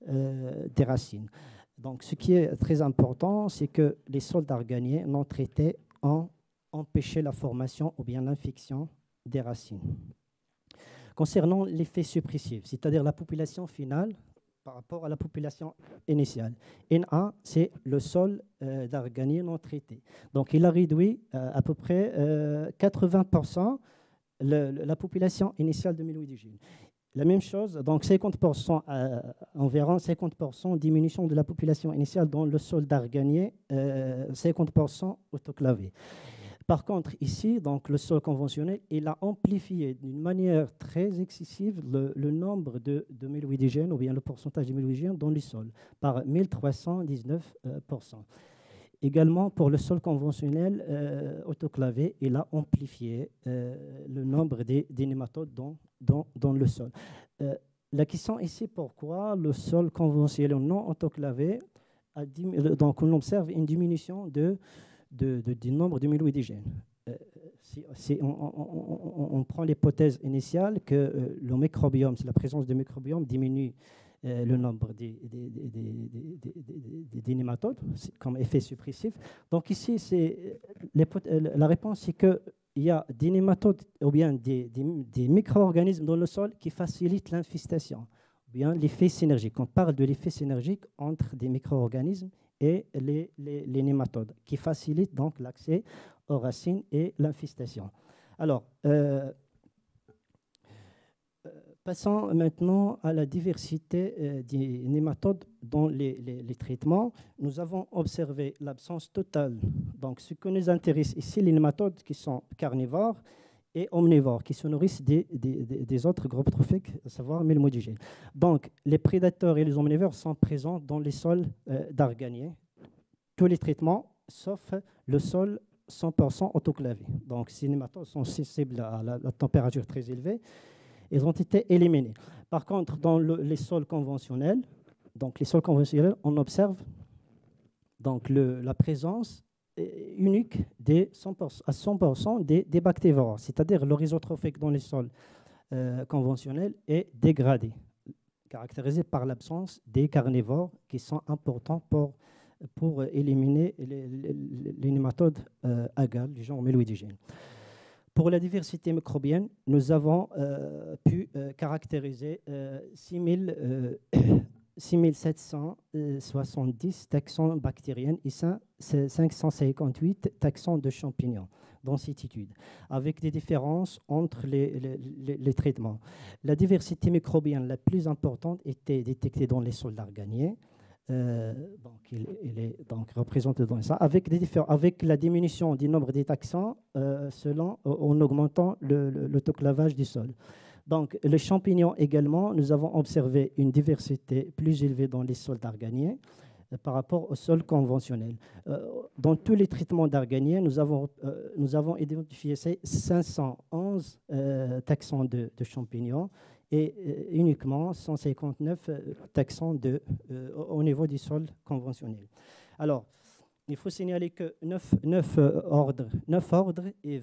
des racines. Donc, ce qui est très important, c'est que les sols d'arganier non traités ont empêché la formation ou bien l'infection des racines. Concernant l'effet suppressif, c'est-à-dire la population finale par rapport à la population initiale. NA, c'est le sol d'arganier non traité. Donc, il a réduit à peu près 80% la population initiale de milieux-indigènes. La même chose, donc 50%, environ 50% diminution de la population initiale dans le sol d'Arganier, 50% autoclavé. Par contre, ici, donc, le sol conventionnel, il a amplifié d'une manière très excessive le nombre de milieux-indigènes, ou bien le pourcentage de milieux-indigènes dans le sol, par 1319%. Également, pour le sol conventionnel autoclavé, il a amplifié le nombre des nématodes dans le sol. La question ici, pourquoi le sol conventionnel non autoclavé, donc on observe une diminution du nombre de milieux-indigènes. Si on prend l'hypothèse initiale que le microbiome, la présence de microbiome diminue le nombre des nématodes comme effet suppressif. Donc ici, la réponse, c'est qu'il y a des nématodes ou bien des micro-organismes dans le sol qui facilitent l'infestation, ou bien l'effet synergique. On parle de l'effet synergique entre des micro-organismes et les nématodes, qui facilitent donc l'accès aux racines et l'infestation. Alors, passons maintenant à la diversité des nématodes dans les traitements. Nous avons observé l'absence totale. Donc, ce que nous intéresse ici, les nématodes qui sont carnivores et omnivores, qui se nourrissent des autres groupes trophiques, à savoir milmodigènes. Donc, les prédateurs et les omnivores sont présents dans les sols d'Arganier. Tous les traitements, sauf le sol 100% autoclavé. Donc, ces nématodes sont sensibles à la température très élevée. Ils ont été éliminés. Par contre, dans les sols conventionnels, on observe donc la présence unique à 100% des bactéries, c'est-à-dire le réseau trophique dans les sols conventionnels est dégradé, caractérisé par l'absence des carnivores qui sont importants pour éliminer les nématodes agales du genre Meloidigène. Pour la diversité microbienne, nous avons pu caractériser 6770 taxons bactériennes et 558 taxons de champignons dans cette étude, avec des différences entre les traitements. La diversité microbienne la plus importante était détectée dans les sols d'Arganier. Donc, il est donc représenté dans ça, avec la diminution du nombre des taxons en augmentant l'autoclavage du sol. Donc, les champignons également, nous avons observé une diversité plus élevée dans les sols d'Arganier par rapport aux sols conventionnels. Dans tous les traitements d'Arganier, nous avons identifié 511 taxons de champignons et uniquement 159 taxons au niveau du sol conventionnel. Alors, il faut signaler que 9 ordres et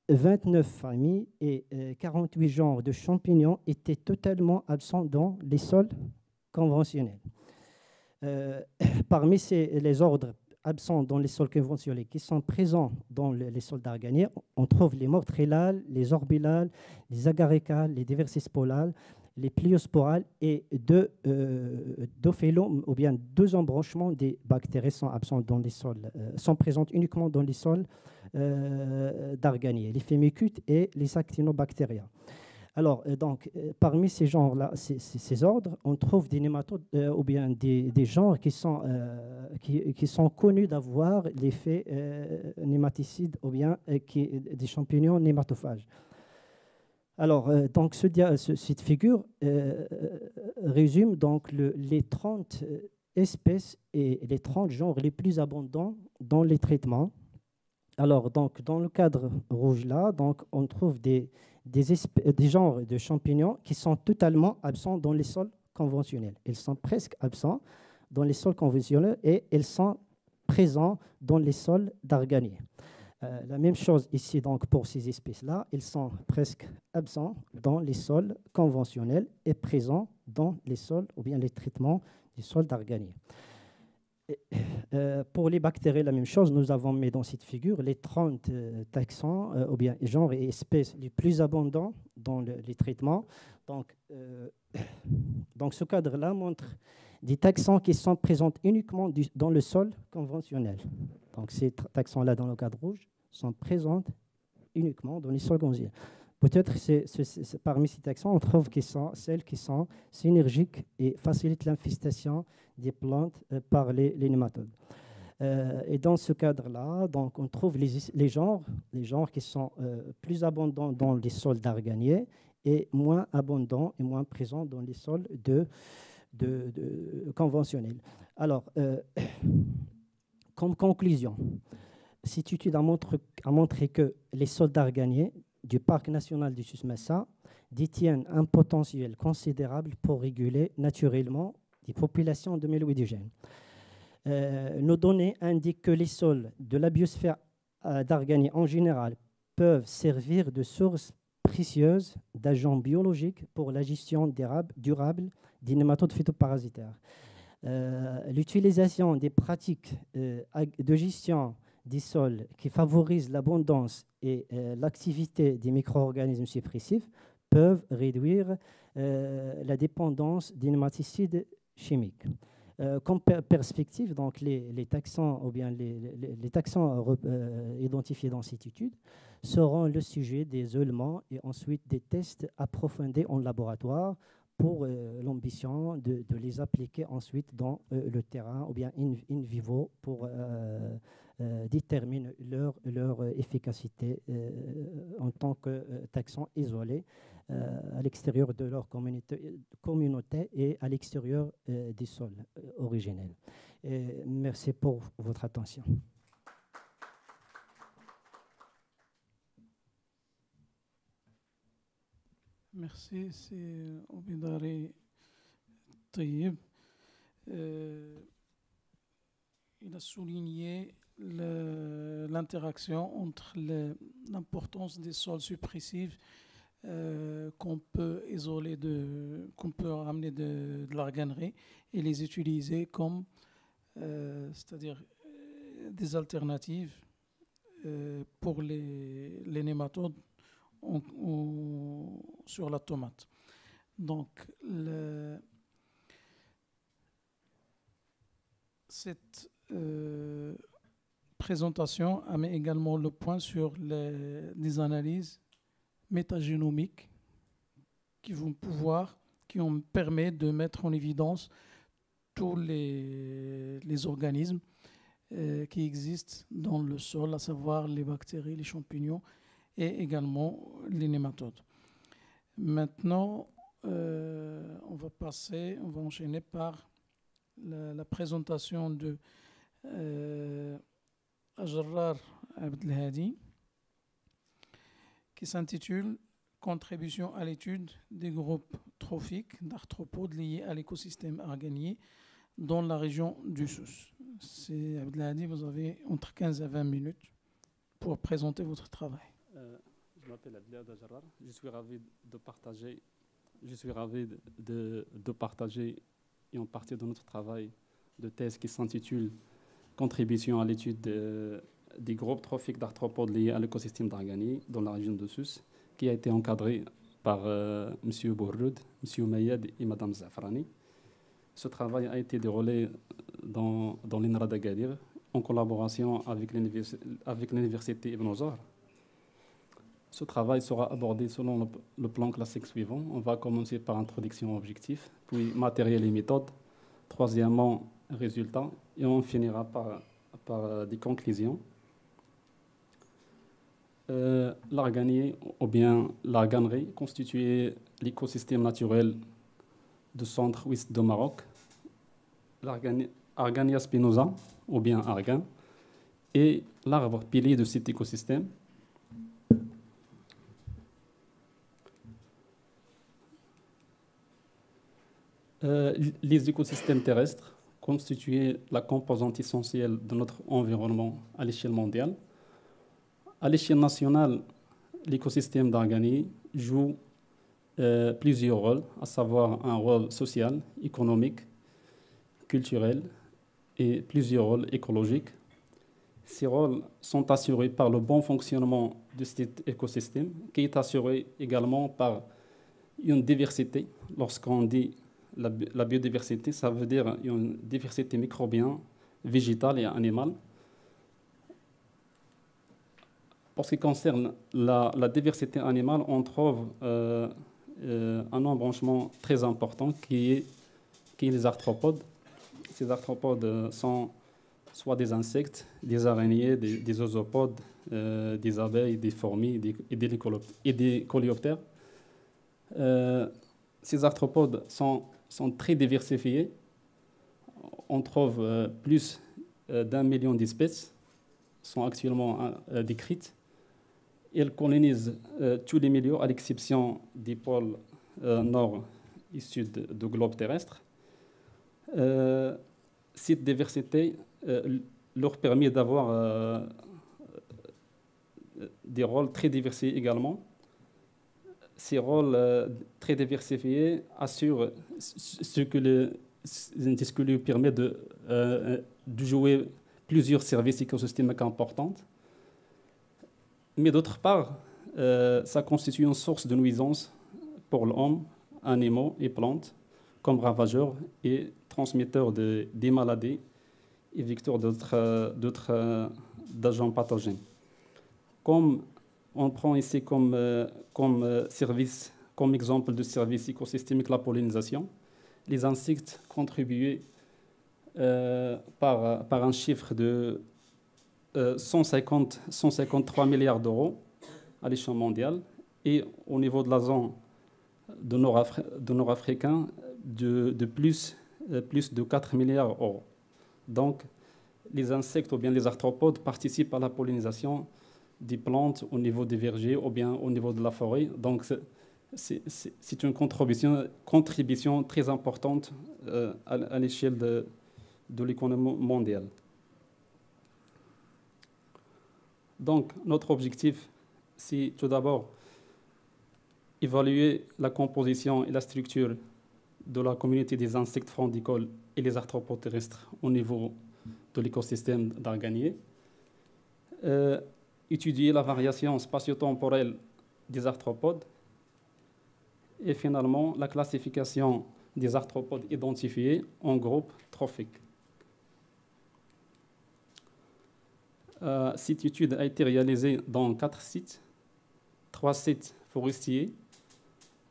29 familles et 48 genres de champignons étaient totalement absents dans les sols conventionnels. Parmi les ordres absents dans les sols conventionnels qui sont présents dans les sols d'Arganier, on trouve les mortellales, les orbilales, les agaricales, les diversispolales, les pliosporales et deux phylums, ou bien 2 embranchements des bactéries sont absents dans les sols, sont présentes uniquement dans les sols d'Arganier, les Firmicutes et les Actinobacteria. Alors, donc, parmi ces genres-là, ces ordres, on trouve des nématodes ou bien des genres qui sont connus d'avoir l'effet nématicide ou bien des champignons nématophages. Alors, donc, cette figure résume donc les 30 espèces et les 30 genres les plus abondants dans les traitements. Alors, donc, dans le cadre rouge là, donc, on trouve des genres de champignons qui sont totalement absents dans les sols conventionnels. Ils sont presque absents dans les sols conventionnels et ils sont présents dans les sols d'Arganier. La même chose ici donc pour ces espèces-là, ils sont presque absents dans les sols conventionnels et présents dans les sols ou bien les traitements du sol d'Arganier. Pour les bactéries, la même chose, nous avons mis dans cette figure les 30 taxons ou bien genres et espèces les plus abondants dans les traitements. Donc ce cadre-là montre des taxons qui sont présents uniquement dans le sol conventionnel. Donc ces taxons-là dans le cadre rouge sont présents uniquement dans les sols conventionnels. Peut-être parmi ces taxons, on trouve celles qui sont synergiques et facilitent l'infestation des plantes par les nématodes. Et dans ce cadre-là, donc, on trouve les genres qui sont plus abondants dans les sols d'arganier et moins abondants et moins présents dans les sols conventionnels. Alors, comme conclusion, cette étude a montré que les sols d'arganier du parc national du Souss-Massa détiennent un potentiel considérable pour réguler naturellement des populations de mélo-indigènes. Nos données indiquent que les sols de la biosphère d'arganier en général peuvent servir de source précieuse d'agents biologiques pour la gestion durable des nématodes phytoparasitaires. L'utilisation des pratiques de gestion des sols qui favorisent l'abondance et l'activité des micro-organismes suppressifs peuvent réduire la dépendance des nématicides chimiques. Comme perspective, donc les taxons ou bien les taxons identifiés dans cette étude seront le sujet des éléments et ensuite des tests approfondis en laboratoire pour l'ambition de les appliquer ensuite dans le terrain ou bien in vivo pour déterminer leur efficacité en tant que taxons isolés à l'extérieur de leur communauté et à l'extérieur des sols originels. Merci pour votre attention. Merci, c'est Obidari Taïeb. Il a souligné l'interaction entre l'importance des sols suppressifs qu'on peut isoler, qu'on peut ramener de l'arganerie et les utiliser comme, c'est-à-dire des alternatives pour les nématodes sur la tomate. Donc, cette présentation a mis également le point sur des analyses métagénomiques qui permettent de mettre en évidence tous les organismes qui existent dans le sol, à savoir les bactéries, les champignons et également les nématodes. Maintenant, on va enchaîner par la présentation de Ajrar Abdelhadi qui s'intitule « Contribution à l'étude des groupes trophiques d'arthropodes liés à l'écosystème arganier dans la région du Souss ». C'est Abdelhadi, vous avez entre 15 à 20 minutes pour présenter votre travail. Je m'appelle Abdelhadi Ajrar. Je suis ravi de partager une partie de notre travail de thèse qui s'intitule « Contribution à l'étude des groupes trophiques d'arthropodes liés à l'écosystème d'Arganier dans la région de Souss », qui a été encadré par M. Bourroud, M. Mayed et Mme Zafrani. Ce travail a été déroulé dans l'INRA d'Agadir en collaboration avec l'Université Ibn Zahra. Ce travail sera abordé selon le plan classique suivant. On va commencer par introduction objectif, puis matériel et méthode, troisièmement résultats, et on finira par des conclusions. L'arganier ou bien l'arganerie constituait l'écosystème naturel du centre-ouest du Maroc. Argania spinosa ou bien argan est l'arbre pilier de cet écosystème. Les écosystèmes terrestres constituaient la composante essentielle de notre environnement à l'échelle mondiale. À l'échelle nationale, l'écosystème d'Arganier joue plusieurs rôles, à savoir un rôle social, économique, culturel et plusieurs rôles écologiques. Ces rôles sont assurés par le bon fonctionnement de cet écosystème, qui est assuré également par une diversité. Lorsqu'on dit la biodiversité, ça veut dire une diversité microbienne, végétale et animale. Pour ce qui concerne la diversité animale, on trouve un embranchement très important qui est les arthropodes. Ces arthropodes sont soit des insectes, des araignées, des oesopodes, des abeilles, des fourmis et des coléoptères. Ces arthropodes sont très diversifiés. On trouve plus d'1 million d'espèces sont actuellement décrites. Elles colonisent tous les milieux à l'exception des pôles nord et sud du globe terrestre. Cette diversité leur permet d'avoir des rôles très diversifiés également. Ces rôles très diversifiés assurent ce que lui permet de jouer plusieurs services écosystémiques importants. Mais d'autre part, ça constitue une source de nuisance pour l'homme, animaux et plantes, comme ravageurs et transmetteurs des maladies et vecteurs d'autres agents pathogènes. Comme on prend ici comme exemple de service écosystémique la pollinisation, les insectes contribuaient par un chiffre de 153 milliards d'euros à l'échelle mondiale et au niveau de la zone de nord-africain de plus de 4 milliards d'euros. Donc, les insectes ou bien les arthropodes participent à la pollinisation des plantes au niveau des vergers ou bien au niveau de la forêt. Donc, c'est une contribution très importante à l'échelle de l'économie mondiale. Donc, notre objectif, c'est tout d'abord évaluer la composition et la structure de la communauté des insectes frondicoles et les arthropodes terrestres au niveau de l'écosystème d'Arganier, étudier la variation spatio-temporelle des arthropodes et finalement la classification des arthropodes identifiés en groupes trophiques. Cette étude a été réalisée dans 4 sites, 3 sites forestiers,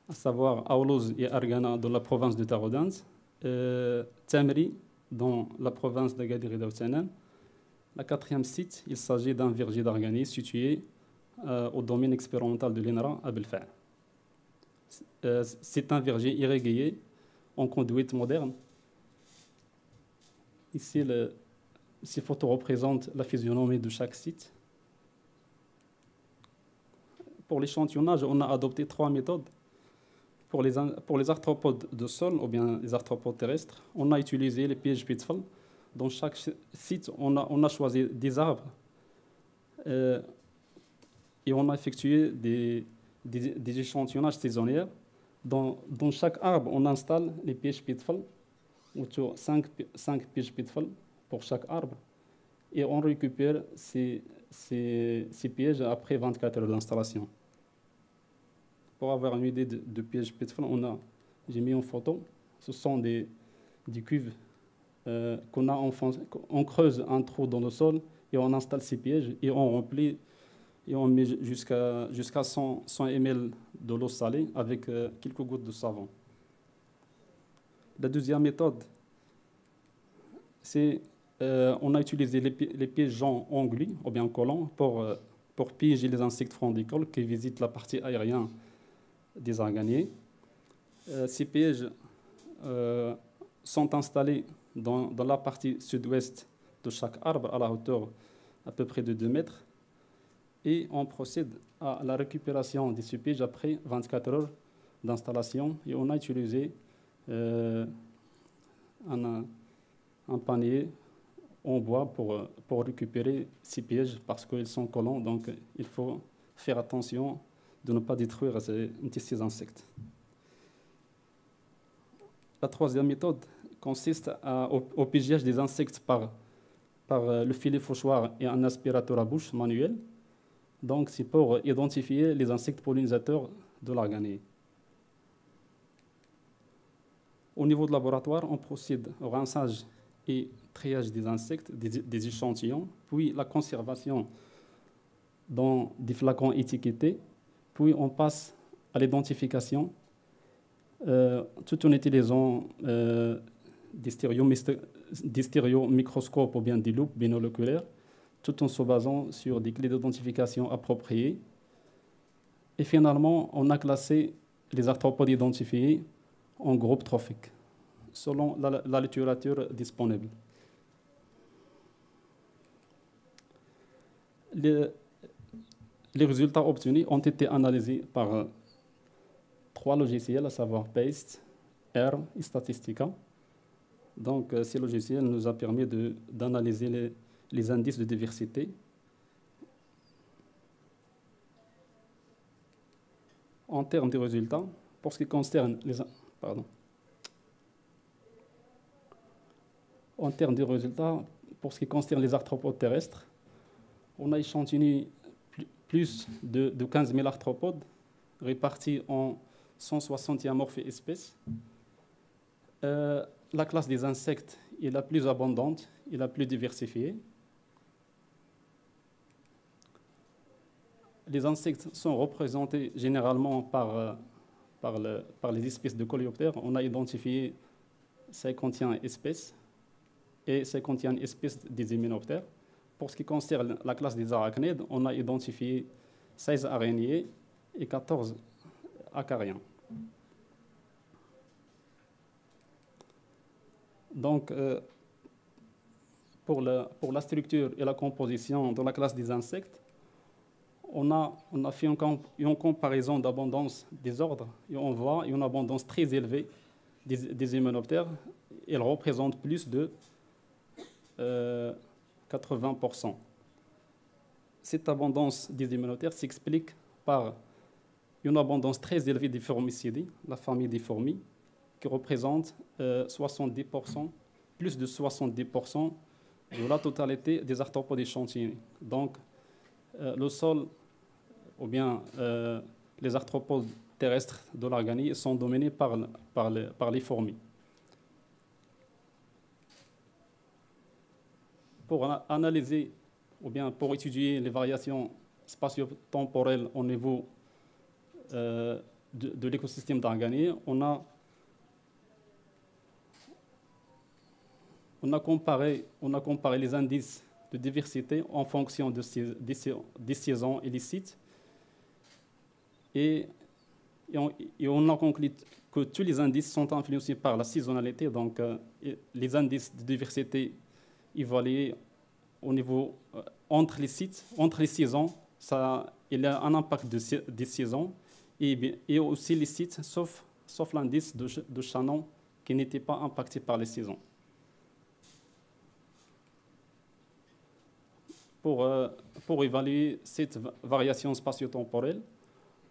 à savoir Aoulouz et Argana dans la province de Taroudant, Tamri dans la province d'Agadir et d'Aoutsana. Le 4e site, il s'agit d'un verger d'Argani situé au domaine expérimental de l'INRA à Belfort. C'est un verger irrigué en conduite moderne. Ici, ces photos représentent la physionomie de chaque site. Pour l'échantillonnage, on a adopté 3 méthodes. Pour les arthropodes de sol ou bien les arthropodes terrestres, on a utilisé les pièges Pitfall. Dans chaque site, on a choisi des arbres et on a effectué des échantillonnages saisonniers. Dans chaque arbre, on installe les pièges Pitfall, autour 5 pièges Pitfall pour chaque arbre, et on récupère ces pièges après 24 heures d'installation. Pour avoir une idée de pièges Pitfall, j'ai mis en photo. Ce sont des cuves on creuse un trou dans le sol et on installe ces pièges et on remplit et on met jusqu'à 100 ml de l'eau salée avec quelques gouttes de savon. La deuxième méthode, c'est on a utilisé les pièges englués ou bien collants pour piéger les insectes frondicoles qui visitent la partie aérienne des arganiers. Ces pièges sont installés dans la partie sud-ouest de chaque arbre à la hauteur à peu près de 2 mètres et on procède à la récupération de ces pièges après 24 heures d'installation et on a utilisé un panier en bois pour récupérer ces pièges parce qu'ils sont collants, donc il faut faire attention de ne pas détruire ces insectes. La troisième méthode consiste au piégeage des insectes par le filet fauchoir et un aspirateur à bouche manuel. Donc, c'est pour identifier les insectes pollinisateurs de l'arganier. Au niveau de laboratoire, on procède au rinçage et triage des insectes, des échantillons, puis la conservation dans des flacons étiquetés, puis on passe à l'identification tout en utilisant des stéréomicroscopes ou bien des loupes binoculaires, tout en se basant sur des clés d'identification appropriées. Et finalement, on a classé les arthropodes identifiés en groupes trophiques, selon la littérature disponible. Les résultats obtenus ont été analysés par 3 logiciels, à savoir PASTE, R et Statistica. Donc, ces logiciels nous ont permis d'analyser les indices de diversité. En termes de résultats, pour ce qui concerne les arthropodes terrestres, on a échantillonné plus de 15 000 arthropodes répartis en 161 morphes et espèces. La classe des insectes est la plus abondante et la plus diversifiée. Les insectes sont représentés généralement par les espèces de coléoptères. On a identifié 51 espèces et 51 espèces des hyménoptères. Pour ce qui concerne la classe des arachnides, on a identifié 16 araignées et 14 acariens. Donc, pour la structure et la composition de la classe des insectes, on a fait une comparaison d'abondance des ordres et on voit une abondance très élevée des hyménoptères. Elle représente plus de 80%. Cette abondance des hyménoptères s'explique par une abondance très élevée des Formicidae, la famille des fourmis, qui représente 70%, plus de 70% de la totalité des arthropodes échantillonnés. Donc, le sol ou bien les arthropodes terrestres de l'Arganie sont dominés par les fourmis. Pour analyser ou bien pour étudier les variations spatio-temporelles au niveau de l'écosystème d'Arganie, on a comparé les indices de diversité en fonction des saisons et des sites. Et on a conclu que tous les indices sont influencés par la saisonnalité. Donc, les indices de diversité évalués au niveau entre les sites, entre les saisons, il y a un impact des saisons et aussi les sites, sauf l'indice de Shannon qui n'était pas impacté par les saisons. Pour évaluer cette variation spatio-temporelle,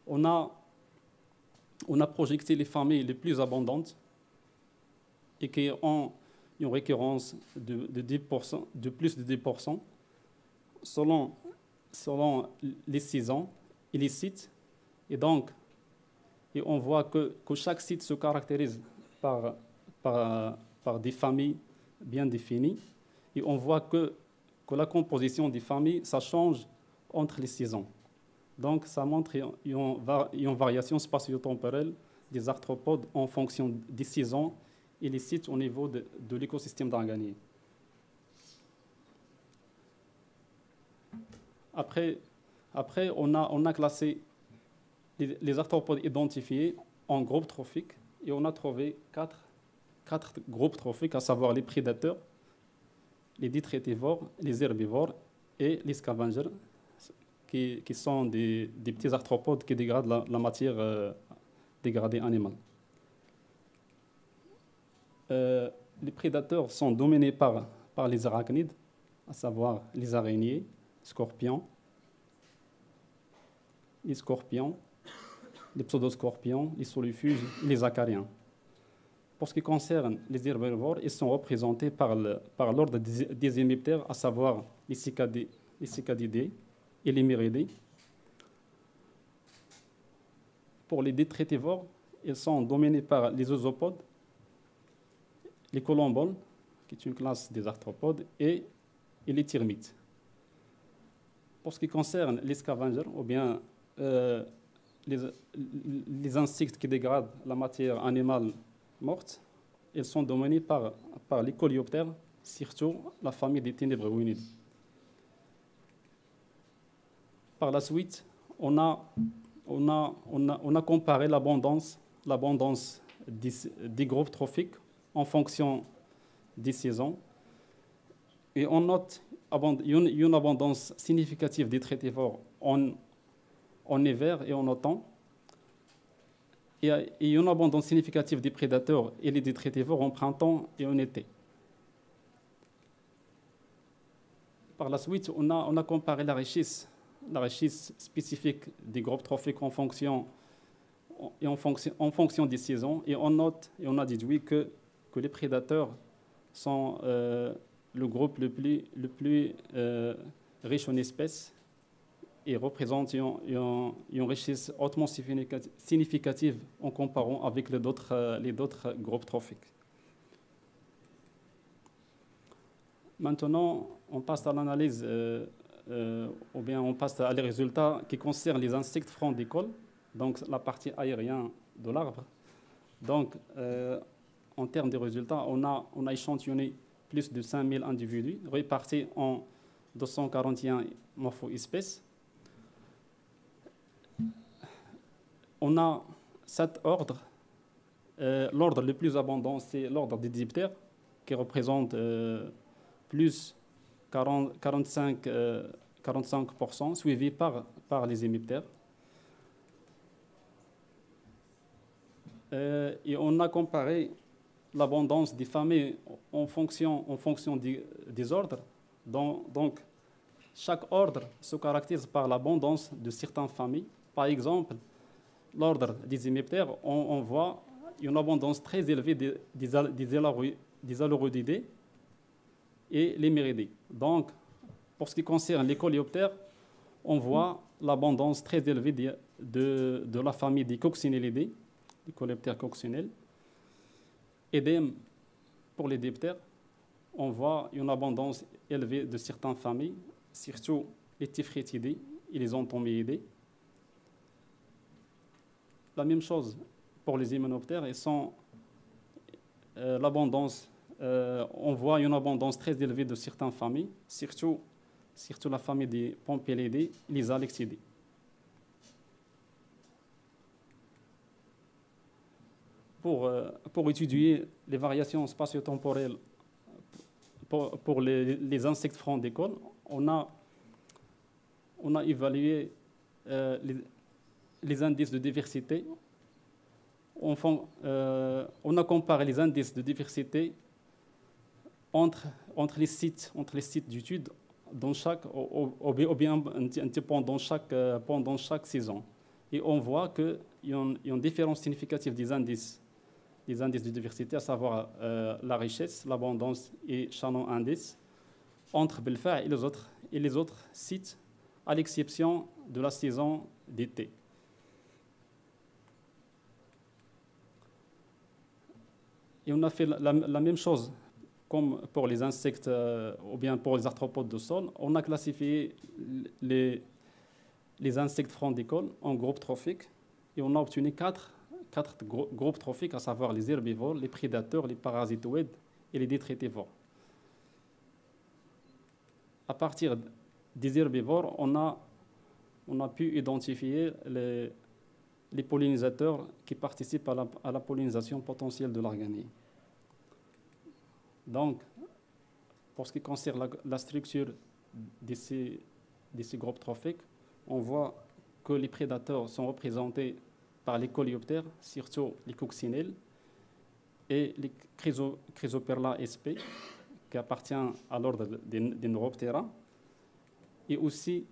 on a projeté les familles les plus abondantes et qui ont une récurrence de 10%, de plus de 10%, selon les saisons et les sites. Et donc, on voit que chaque site se caractérise par des familles bien définies. Et on voit que la composition des familles, ça change entre les saisons. Donc, ça montre une variation spatio-temporelle des arthropodes en fonction des saisons et les sites au niveau de l'écosystème d'Arganie. Après, on a classé les arthropodes identifiés en groupes trophiques et on a trouvé quatre groupes trophiques, à savoir les prédateurs, les détritivores, les herbivores et les scavengers, qui sont des petits arthropodes qui dégradent la matière dégradée animale. Les prédateurs sont dominés par les arachnides, à savoir les araignées, les scorpions, les pseudoscorpions, les solifuges et les acariens. Pour ce qui concerne les herbivores, ils sont représentés par l'ordre des hémiptères, à savoir les cicadidés et les myridés. Pour les détritivores, ils sont dominés par les oesopodes, les colomboles, qui est une classe des arthropodes, et les termites. Pour ce qui concerne les scavengers, ou bien les insectes qui dégradent la matière animale morte, ils sont dominés par les coléoptères, surtout la famille des ténébronides. Par la suite, on a comparé l'abondance des groupes trophiques en fonction des saisons. Et on note une abondance significative des trétivores en hiver et en automne, et une abondance significative des prédateurs et des détritivores en printemps et en été. Par la suite, on a comparé la richesse spécifique des groupes trophiques en fonction des saisons, et on a déduit que les prédateurs sont le groupe le plus riche en espèces et représente une richesse hautement significative en comparant avec les autres groupes trophiques. Maintenant, on passe à l'analyse, ou bien on passe à les résultats qui concernent les insectes frondicole, donc la partie aérienne de l'arbre. Donc, en termes de résultats, on a échantillonné plus de 5000 individus répartis en 241 morpho-espèces. On a 7 ordres. L'ordre le plus abondant, c'est l'ordre des diptères, qui représente plus 45%, suivi par les hémiptères. Et on a comparé l'abondance des familles en fonction des ordres. Donc, chaque ordre se caractérise par l'abondance de certaines familles. Par exemple, l'ordre des hémiptères, on voit une abondance très élevée des aleurodidés et les myridés. Donc, pour ce qui concerne les coléoptères, on voit l'abondance très élevée de la famille des coccinellidés, les coléoptères coccinelles. Idem pour les diptères, on voit une abondance élevée de certaines familles, surtout les typhritidés et les entomoïdés. La même chose pour les hyménoptères, l'abondance, on voit une abondance très élevée de certaines familles, surtout la famille des pompélidés et les alexidés. Pour étudier les variations spatio-temporelles pour les insectes frondicole, on a évalué les indices de diversité. On a comparé les indices de diversité entre les sites d'études ou bien pendant chaque saison. Et on voit qu'il y a une différence significative des indices de diversité, à savoir la richesse, l'abondance et Shannon indice, entre Belfast et les autres sites, à l'exception de la saison d'été. Et on a fait la même chose comme pour les insectes ou bien pour les arthropodes de sol. On a classifié les insectes frondicoles en groupes trophiques et on a obtenu quatre groupes trophiques, à savoir les herbivores, les prédateurs, les parasitoïdes et les détritivores. À partir des herbivores, on a pu identifier les pollinisateurs qui participent à la pollinisation potentielle de l'arganide. Donc, pour ce qui concerne la structure de ces groupes trophiques, on voit que les prédateurs sont représentés par les coléoptères, surtout les coccinelles, et les Chrysoperla sp, qui appartient à l'ordre des Neuroptera. Et aussi,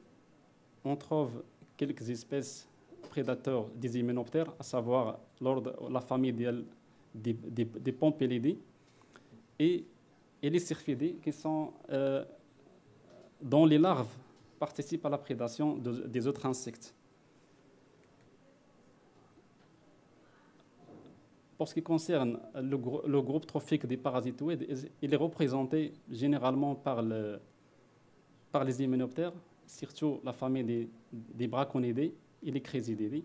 on trouve quelques espèces prédateurs des hyménoptères, à savoir la famille des pompélidés et les syrphidés, qui sont, dont les larves participent à la prédation des autres insectes. Pour ce qui concerne le groupe trophique des parasitoïdes, il est représenté généralement par les hyménoptères, surtout la famille des Braconidae et les Chrysididae.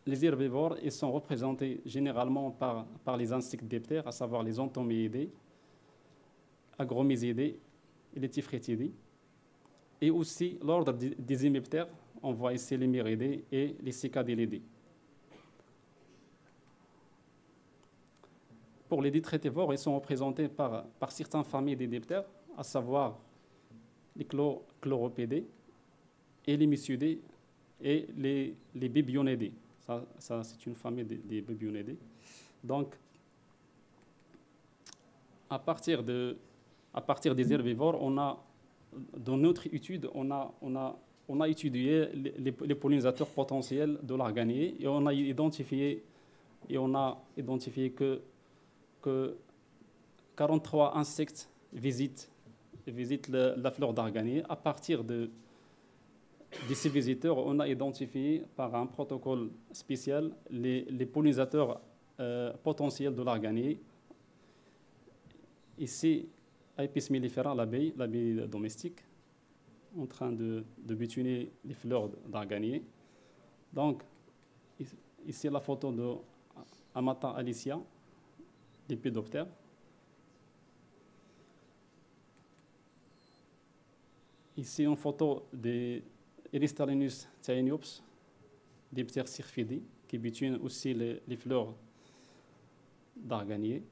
Les herbivores, ils sont représentés généralement par les insectes diptères, à savoir les entomoïdés, agromysidés et les tifrétidés. Et aussi l'ordre des hémiptères, on voit ici les myridés et les cicadélidés. Pour les détritivores, ils sont représentés par certaines familles des diptères, à savoir les chloropédés et les mysiodés et les bibionidés. Ça c'est une famille des bibionidés. Donc, à partir des herbivores, dans notre étude, on a étudié les pollinisateurs potentiels de l'arganier et on a identifié que 43 insectes visitent la fleur d'arganier. À partir de ces visiteurs, on a identifié par un protocole spécial les pollinisateurs potentiels de l'arganier. Ici, Apis mellifera, l'abeille domestique, en train de butinner les fleurs d'arganier. Donc, ici la photo de Amata alicia, l'épidoptère. Ici une photo de Eristalinus cyaeniops, diptère syrphidé, qui butine aussi les fleurs d'arganier.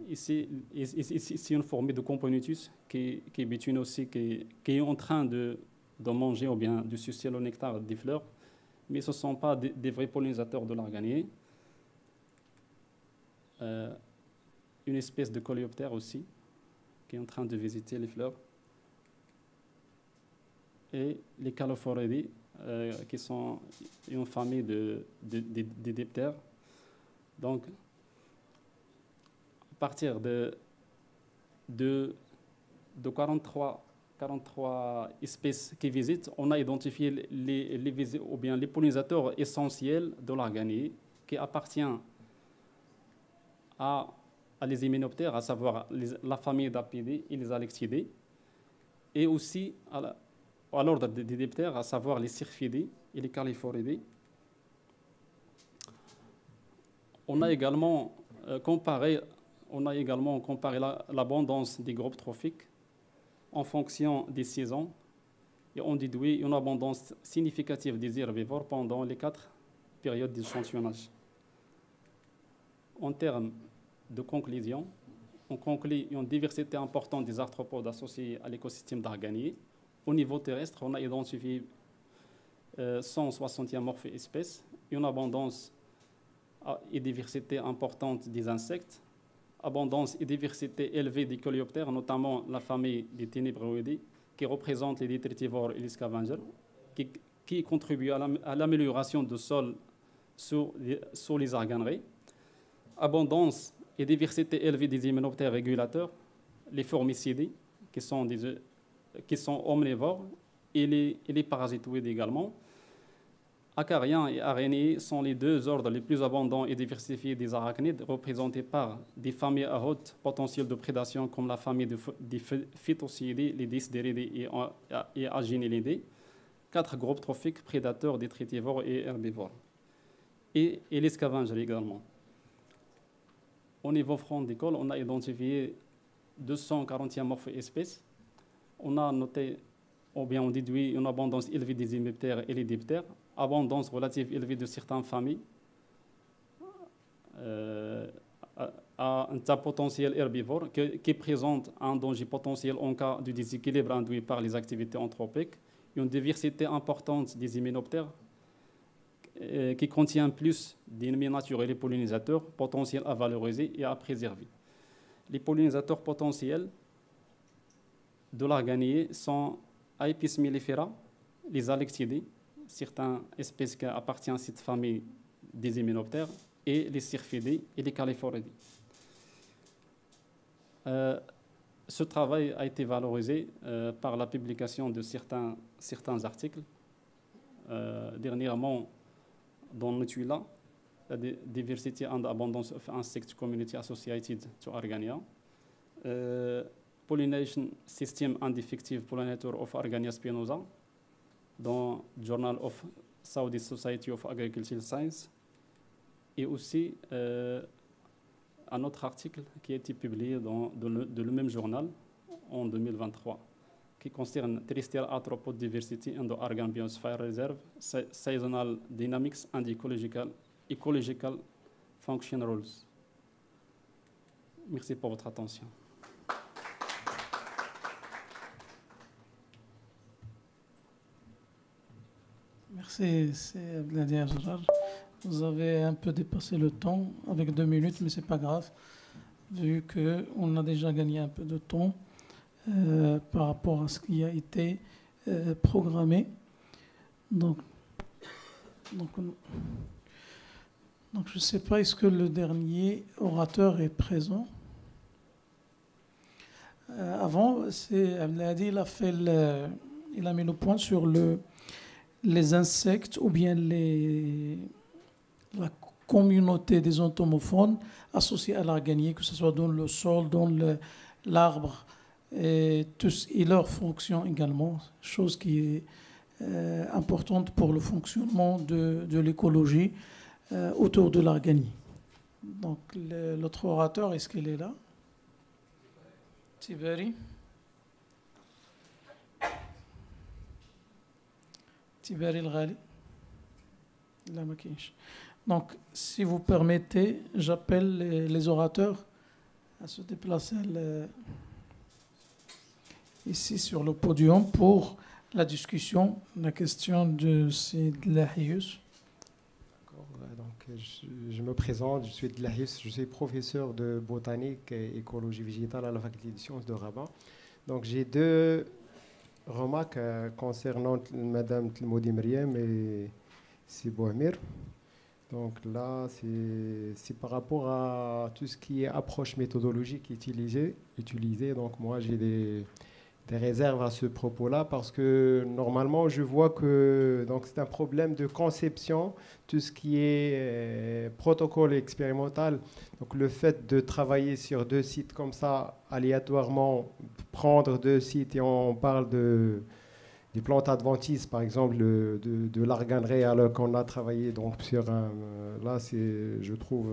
Ici, une forme de Componitus qui butine aussi, qui est en train de manger ou bien de sucer le nectar des fleurs, mais ce ne sont pas des vrais pollinisateurs de l'arganier. Une espèce de coléoptère aussi, qui est en train de visiter les fleurs. Et les Calophoridae, qui sont une famille de diptères. Donc, à partir de 43 espèces qui visitent, on a identifié les pollinisateurs essentiels de l'arganier qui appartiennent à les hyménoptères, à savoir la famille d'Apidés et les Alectidés, et aussi à l'ordre des diptères, à savoir les Syrphidés et les Califoridés. On a également comparé l'abondance des groupes trophiques en fonction des saisons et on déduit une abondance significative des herbivores pendant les 4 périodes d'échantillonnage. En termes de conclusion, on conclut une diversité importante des arthropodes associés à l'écosystème d'arganier. Au niveau terrestre, on a identifié 161 morpho-espèces, une abondance et diversité importante des insectes, abondance et diversité élevée des coléoptères, notamment la famille des ténébroïdés, qui représente les détritivores et les scavengers, qui contribuent à l'amélioration du sol sous les arganeries. Abondance et diversité élevée des hyménoptères régulateurs, les formicidés, qui sont omnivores, et les parasitoïdes également. Acariens et araignées sont les 2 ordres les plus abondants et diversifiés des arachnides, représentés par des familles à haut potentiel de prédation comme la famille des phytocidés, les Dysderidés et Aginelidés, 4 groupes trophiques prédateurs, détritivores et herbivores, et les scavengers également. Au niveau frondicole, on a identifié 241 morpho-espèces. On a noté, ou bien on déduit une abondance élevée des hémiptères et les diptères, abondance relative élevée de certaines familles, à un tas potentiel herbivore qui présente un danger potentiel en cas de déséquilibre induit par les activités anthropiques, une diversité importante des hyménoptères qui contient plus d'ennemis naturels et pollinisateurs potentiels à valoriser et à préserver. Les pollinisateurs potentiels de l'arganier sont Apis mellifera, les Alectidés, certaines espèces qui appartiennent à cette famille des hyménoptères, et les Syrphidés et les Califoridés. Ce travail a été valorisé par la publication de certains articles. Dernièrement, dans Nutula, la Diversity and Abundance of Insect Community Associated to Argania. Pollination System and Effective Pollinator of Argania spinosa dans le Journal of Saudi Society of Agricultural Science, et aussi un autre article qui a été publié dans le même journal en 2023 qui concerne Terrestrial Arthropod Diversity and the Argan Biosphere Reserve, Seasonal Dynamics and Ecological Function Rules. Merci pour votre attention. Merci, c'est Abdelaziz Gérard. Vous avez un peu dépassé le temps avec 2 minutes, mais ce n'est pas grave, vu qu'on a déjà gagné un peu de temps par rapport à ce qui a été programmé. Donc je ne sais pas, est-ce que le dernier orateur est présent? Avant, Abdelaziz, il a mis le point sur les insectes ou bien la communauté des entomophones associés à l'arganier, que ce soit dans le sol, dans l'arbre, et leur fonction également, chose qui est importante pour le fonctionnement de l'écologie autour de l'arganier. Donc l'autre orateur, est-ce qu'il est là? Tiberi. Tiberi El-Ghali. La maquinche. Donc, si vous permettez, j'appelle les orateurs à se déplacer ici sur le podium pour la discussion, la question de Dlahius. Donc, je me présente, je suis Dlahius, je suis professeur de botanique et écologie végétale à la faculté de sciences de Rabat. Donc, j'ai 2 remarques concernant Madame Tlmoudi Mriem et Sibou Amir. Donc là, c'est par rapport à tout ce qui est approche méthodologique utilisée. Donc moi, j'ai des réserves à ce propos-là parce que normalement, je vois que c'est un problème de conception, tout ce qui est protocole expérimental. Donc le fait de travailler sur 2 sites comme ça, aléatoirement, prendre 2 sites et on parle des plantes adventices, par exemple, de l'arganeraie, alors qu'on a travaillé donc, sur là, je trouve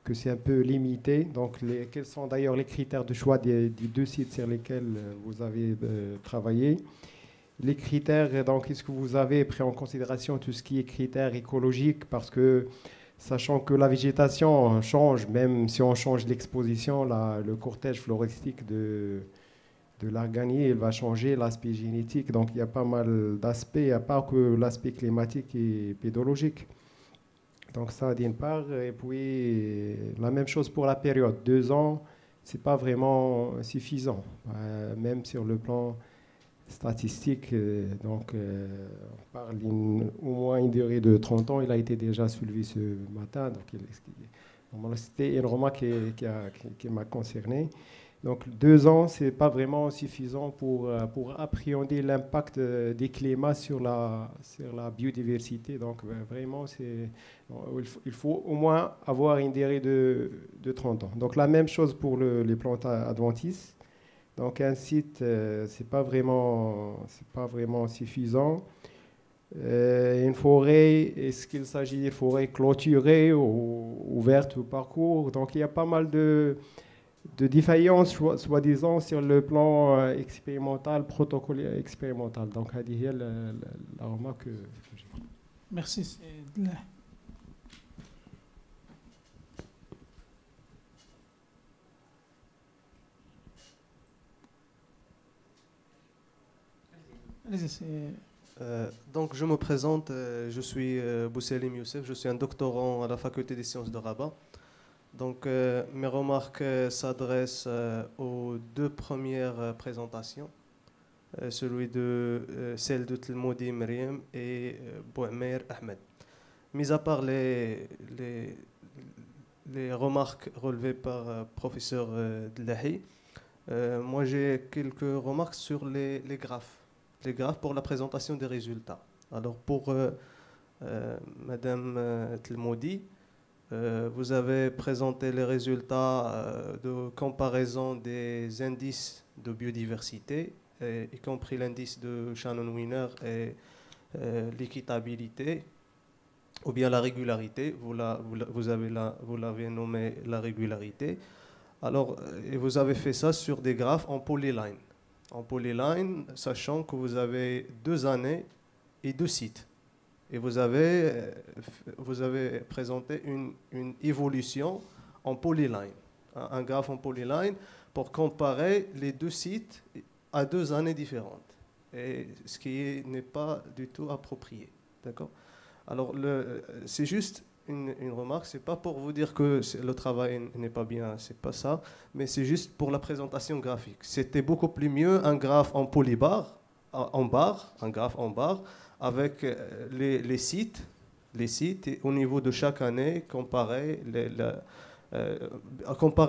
que c'est un peu limité. Donc, quels sont d'ailleurs les critères de choix des 2 sites sur lesquels vous avez travaillé? Les critères, donc, est-ce que vous avez pris en considération tout ce qui est critères écologiques? Parce que, sachant que la végétation change, même si on change l'exposition, le cortège floristique de l'arganier, il va changer l'aspect génétique. Donc, il y a pas mal d'aspects, à part que l'aspect climatique et pédologique. Donc, ça, d'une part. Et puis, la même chose pour la période. 2 ans, ce n'est pas vraiment suffisant. Même sur le plan statistique, on parle au moins une durée de 30 ans. Il a été déjà soulevé ce matin. Donc, c'était une remarque qui m'a concerné. Donc 2 ans, ce n'est pas vraiment suffisant pour appréhender l'impact des climats sur la biodiversité. Donc vraiment, il faut au moins avoir une durée de 30 ans. Donc la même chose pour les plantes adventices. Donc un site, ce n'est pas vraiment suffisant. Une forêt, est-ce qu'il s'agit d'une forêt clôturée ou ouverte au parcours? Donc il y a pas mal de défaillance, soi-disant, sur le plan expérimental, protocole expérimental. Donc, c'est la remarque que j'ai. Merci. Donc, je me présente, je suis Bousselim Youssef, je suis un doctorant à la faculté des sciences de Rabat. Donc, mes remarques s'adressent aux 2 premières présentations, celle de Tlmoudi Mriem et Bouamer Ahmed. Mis à part les remarques relevées par professeur Dlahi, moi j'ai quelques remarques sur les graphes. Les graphes pour la présentation des résultats. Alors, pour Madame Tlmoudi, Vous avez présenté les résultats de comparaison des indices de biodiversité, y compris l'indice de Shannon-Wiener et l'équitabilité, ou bien la régularité. Vous l'avez nommé la régularité. Alors, et vous avez fait ça sur des graphes en polyline. En polyline, sachant que vous avez 2 années et 2 sites. Et vous avez présenté une évolution en polyline, un graphe en polyline pour comparer les 2 sites à 2 années différentes. Et ce qui n'est pas du tout approprié. D'accord ? Alors, c'est juste une remarque, c'est pas pour vous dire que le travail n'est pas bien, c'est pas ça, mais c'est juste pour la présentation graphique. C'était beaucoup plus mieux un graphe en polybar, un graphe en barre, avec les sites, et au niveau de chaque année, comparer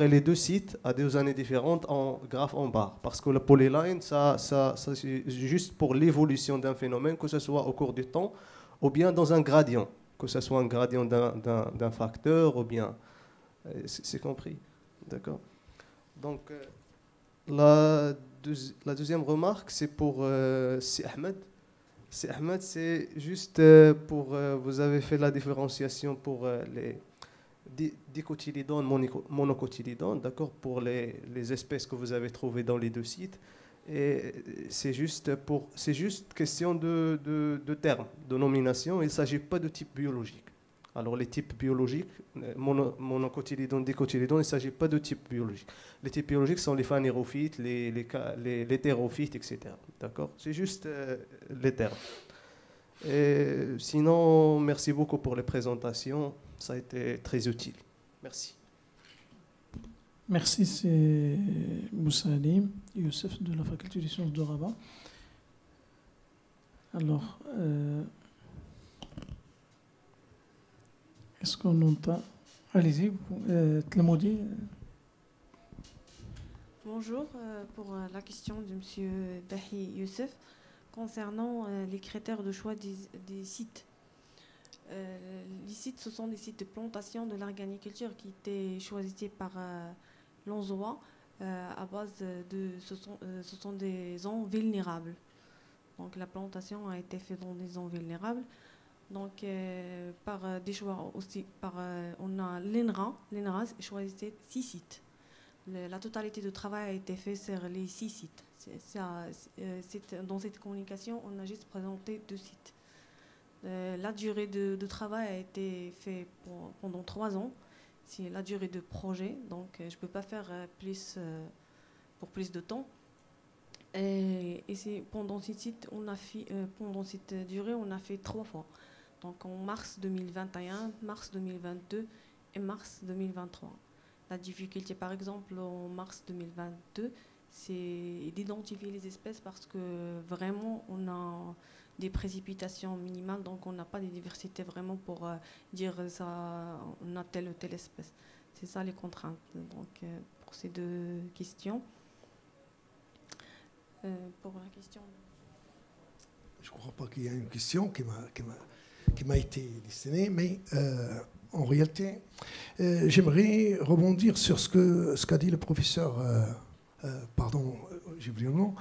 les 2 sites à 2 années différentes en graphe en barre. Parce que le polyline, ça c'est juste pour l'évolution d'un phénomène, que ce soit au cours du temps, ou bien dans un gradient, que ce soit un gradient d'un facteur, ou bien... C'est compris, d'accord. Donc, la deuxième remarque, c'est pour Si Ahmed. Si Ahmed, c'est juste pour... vous avez fait la différenciation pour les dicotylédones, monocotylédones, d'accord, pour les espèces que vous avez trouvées dans les 2 sites. Et c'est juste question de termes, de nomination. Il ne s'agit pas de type biologique. Alors les types biologiques, monocotylédones, dicotylédones, il ne s'agit pas de type biologique. Les types biologiques sont les phanérophytes, les hétérophytes, etc. D'accord ? C'est juste les termes. Et sinon, merci beaucoup pour les présentations. Ça a été très utile. Merci. Merci, c'est Moussalim Youssef de la faculté des sciences de Rabat. Alors, est-ce qu'on entend? Allez-y, Tlamoudi. Bonjour, pour la question de M. Dahi Youssef concernant les critères de choix des sites. Les sites, ce sont des sites de plantation de l'organiculture qui étaient choisis par l'ONZOA à base de... Ce sont des zones vulnérables. Donc la plantation a été faite dans des zones vulnérables. Donc par des choix aussi, on a l'INRA. L'INRA choisissait 6 sites. La totalité du travail a été faite sur les 6 sites. Dans cette communication, on a juste présenté 2 sites. La durée de travail a été faite pendant 3 ans. C'est la durée de projet, donc je ne peux pas faire pour plus de temps. Et pendant cette durée, on a fait 3 fois. Donc en mars 2021, mars 2022 et mars 2023. La difficulté, par exemple, en mars 2022, c'est d'identifier les espèces parce que vraiment, on a des précipitations minimales, donc on n'a pas de diversité vraiment pour dire ça, on a telle ou telle espèce. C'est ça les contraintes. Donc pour ces 2 questions. Pour la question. Je ne crois pas qu'il y ait une question qui m'a été destinée, mais en réalité, j'aimerais rebondir sur ce qu'a dit le professeur, pardon, j'ai oublié le nom,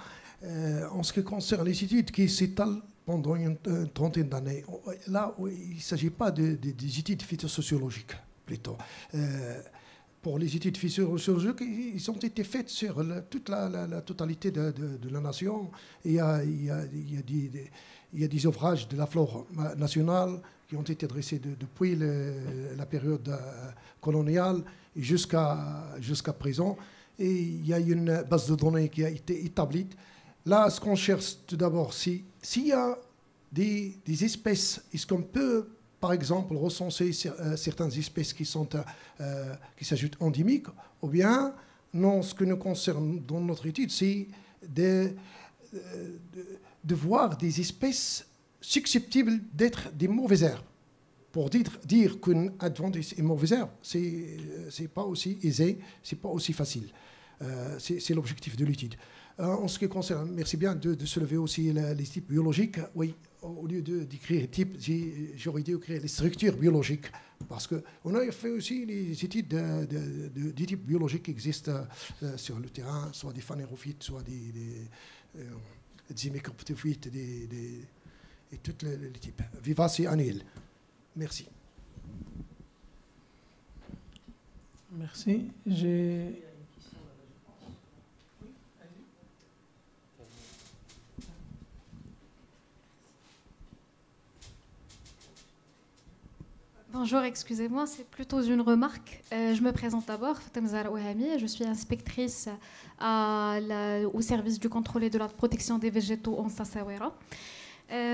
en ce qui concerne les études qui s'étalent pendant une trentaine d'années. Là, il ne s'agit pas des études phytosociologiques, plutôt. Pour les études physiologiques, ils ont été faites sur toute la totalité de la nation. Il y a des ouvrages de la flore nationale qui ont été dressés depuis la période coloniale jusqu'à présent. Et il y a une base de données qui a été établie. Là, ce qu'on cherche tout d'abord, c'est s'il y a des espèces, est-ce qu'on peut, par exemple, recenser certaines espèces qui s'ajoutent endémiques, ou bien, non, ce que nous concerne dans notre étude, c'est de voir des espèces susceptibles d'être des mauvaises herbes. Pour dire qu'une adventice est mauvaise herbe, c'est pas aussi aisé, c'est pas aussi facile. C'est l'objectif de l'étude. En ce qui concerne, merci bien de soulever aussi les types biologiques. Oui, au lieu d'écrire type, j'aurais dû écrire les structures biologiques. Parce qu'on a fait aussi les études des types biologiques qui existent sur le terrain, soit des phanérophytes, soit des microptéophytes, et tous les types, vivaces et annuels. Merci. Merci. Bonjour, excusez-moi, c'est plutôt une remarque. Je me présente d'abord, Fatem Zahra Ouahami, je suis inspectrice au service du contrôle et de la protection des végétaux en Sassawera.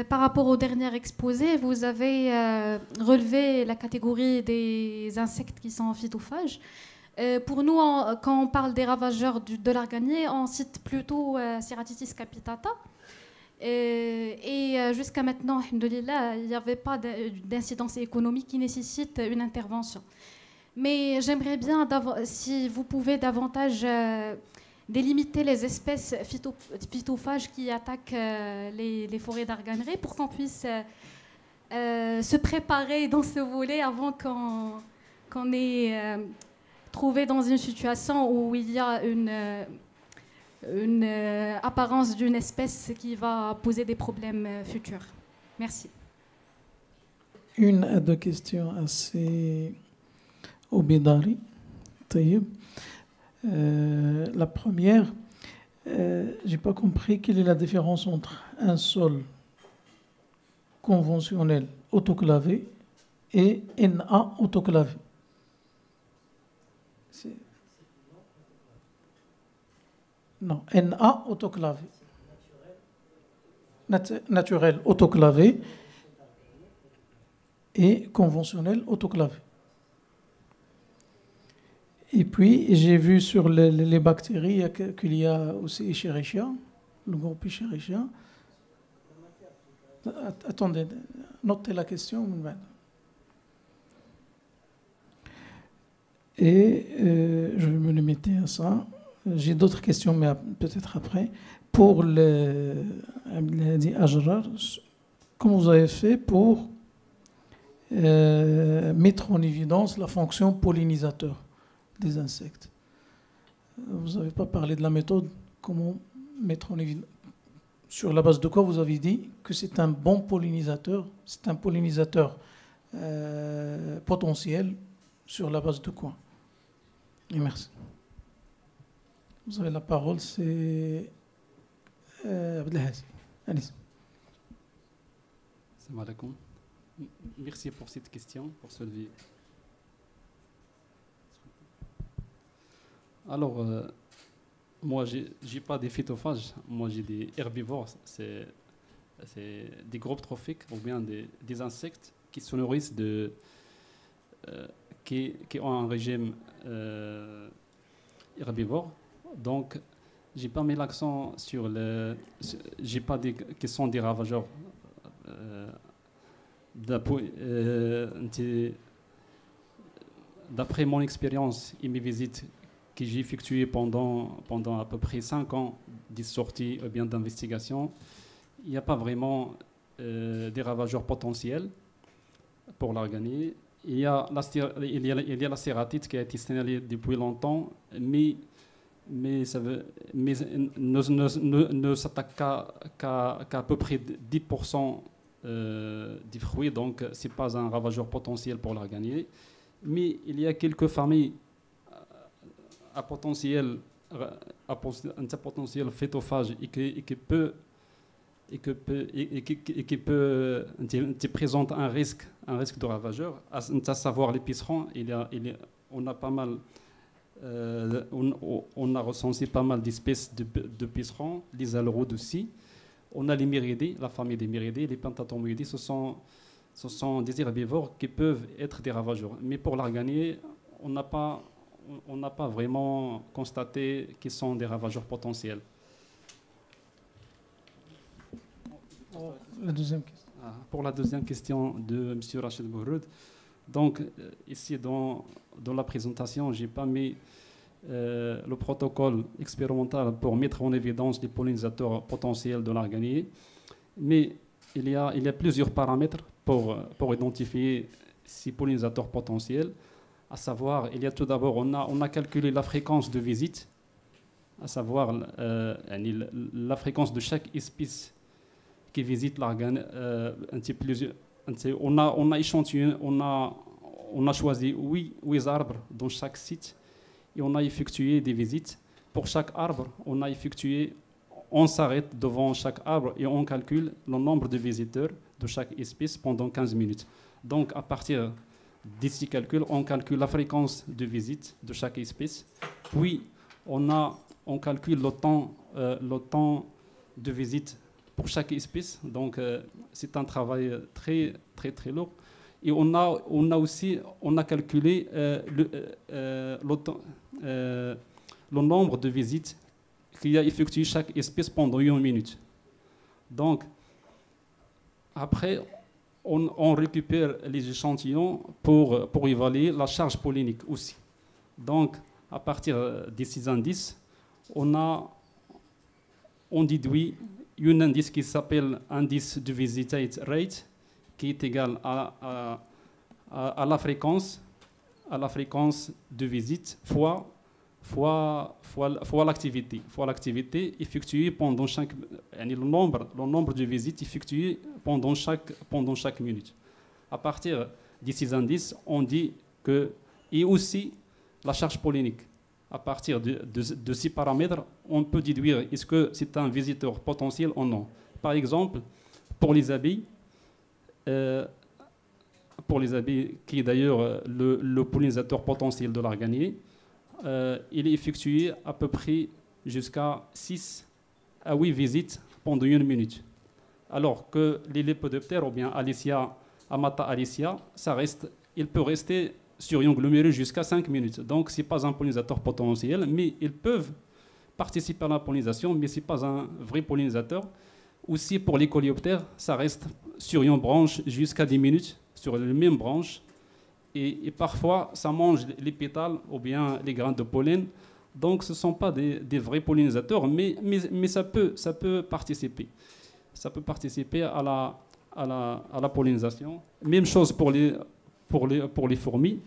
Par rapport au dernier exposé, vous avez relevé la catégorie des insectes qui sont phytophages. Pour nous, quand on parle des ravageurs de l'arganier, on cite plutôt Ceratitis capitata. Et jusqu'à maintenant, alhamdoulilah, il n'y avait pas d'incidence économique qui nécessite une intervention. Mais j'aimerais bien, si vous pouvez davantage délimiter les espèces phytophages qui attaquent les forêts d'arganerie pour qu'on puisse se préparer dans ce volet avant qu'on ait trouvé dans une situation où il y a une apparence d'une espèce qui va poser des problèmes futurs. Merci. Une à deux questions assez obédari. La première, j'ai pas compris quelle est la différence entre un sol conventionnel autoclavé et NA autoclavé. Non, NA autoclavé. Naturel autoclavé et conventionnel autoclavé. Et puis, j'ai vu sur les bactéries qu'il y a aussi Escherichia, le groupe Escherichia. Attendez, notez la question. Et je vais me limiter à ça. J'ai d'autres questions, mais peut-être après. Pour Abdelhadi Ajrar, comment vous avez fait pour mettre en évidence la fonction pollinisateur des insectes? Vous n'avez pas parlé de la méthode. Comment mettre en évidence? Sur la base de quoi vous avez dit que c'est un bon pollinisateur? C'est un pollinisateur potentiel. Sur la base de quoi? Et merci. Vous avez la parole, c'est Abdelhadi. Allez. Salam alaikum. Merci pour cette question, pour ce levier. Alors, moi, j'ai pas des phytophages, moi j'ai des herbivores, c'est des groupes trophiques ou bien des insectes qui se nourrissent qui ont un régime herbivore. Donc, j'ai pas mis l'accent sur j'ai pas dit qui sont des ravageurs. D'après mon expérience et mes visites que j'ai effectuées pendant à peu près 5 ans de sorties ou bien d'investigation, il n'y a pas vraiment des ravageurs potentiels pour l'arganier. Il y a la cératite qui a été signalée depuis longtemps, mais ne s'attaque qu'à peu près 10% des fruits, donc ce n'est pas un ravageur potentiel pour l'arganier. Mais il y a quelques familles à potentiel phytophage et qui présente un risque de ravageur, à savoir les pucerons. On a pas mal. On a recensé pas mal d'espèces de pucerons, les aleurodes aussi. On a les myridés, la famille des myridés, les pentatomoïdés, ce sont des herbivores qui peuvent être des ravageurs. Mais pour l'arganier, on n'a pas vraiment constaté qu'ils sont des ravageurs potentiels. Pour la deuxième question de M. Rachid Bouhroud, donc ici dans la présentation, je n'ai pas mis le protocole expérimental pour mettre en évidence les pollinisateurs potentiels de l'arganier, mais il y a plusieurs paramètres pour identifier ces pollinisateurs potentiels. À savoir, il y a tout d'abord, on a calculé la fréquence de visite, à savoir la fréquence de chaque espèce qui visite l'argane. On a échantillonné, on a choisi 8 arbres dans chaque site et on a effectué des visites. Pour chaque arbre, on s'arrête devant chaque arbre et on calcule le nombre de visiteurs de chaque espèce pendant 15 minutes. Donc, à partir de ces calculs, on calcule la fréquence de visite de chaque espèce. Puis, on calcule le temps de visite pour chaque espèce. Donc, c'est un travail très, très, très lourd. Et on a calculé le nombre de visites qu'il a effectué chaque espèce pendant 1 minute. Donc, après, on récupère les échantillons pour évaluer la charge pollinique aussi. Donc, à partir de ces indices, on déduit un indice qui s'appelle indice de visitate rate, qui est égal à la fréquence de visite fois l'activité effectuée pendant chaque, le nombre de visites effectuées pendant chaque minute. À partir de ces indices, on dit que, et aussi la charge pollinique. À partir de ces paramètres, on peut déduire est-ce que c'est un visiteur potentiel ou non. Par exemple, pour les abeilles, qui est d'ailleurs le pollinisateur potentiel de l'arganier, il est effectué à peu près jusqu'à 6 à 8 visites pendant 1 minute. Alors que les lépidoptères, ou bien Amata alicia, il peut rester sur un glomérule jusqu'à 5 minutes. Donc, ce n'est pas un pollinisateur potentiel, mais ils peuvent participer à la pollinisation, mais ce n'est pas un vrai pollinisateur. Aussi, pour les coléoptères, ça reste sur une branche jusqu'à 10 minutes, sur la même branche. Et parfois, ça mange les pétales ou bien les grains de pollen. Donc, ce ne sont pas des vrais pollinisateurs, mais ça peut participer. Ça peut participer à la pollinisation. Même chose pour les fourmis.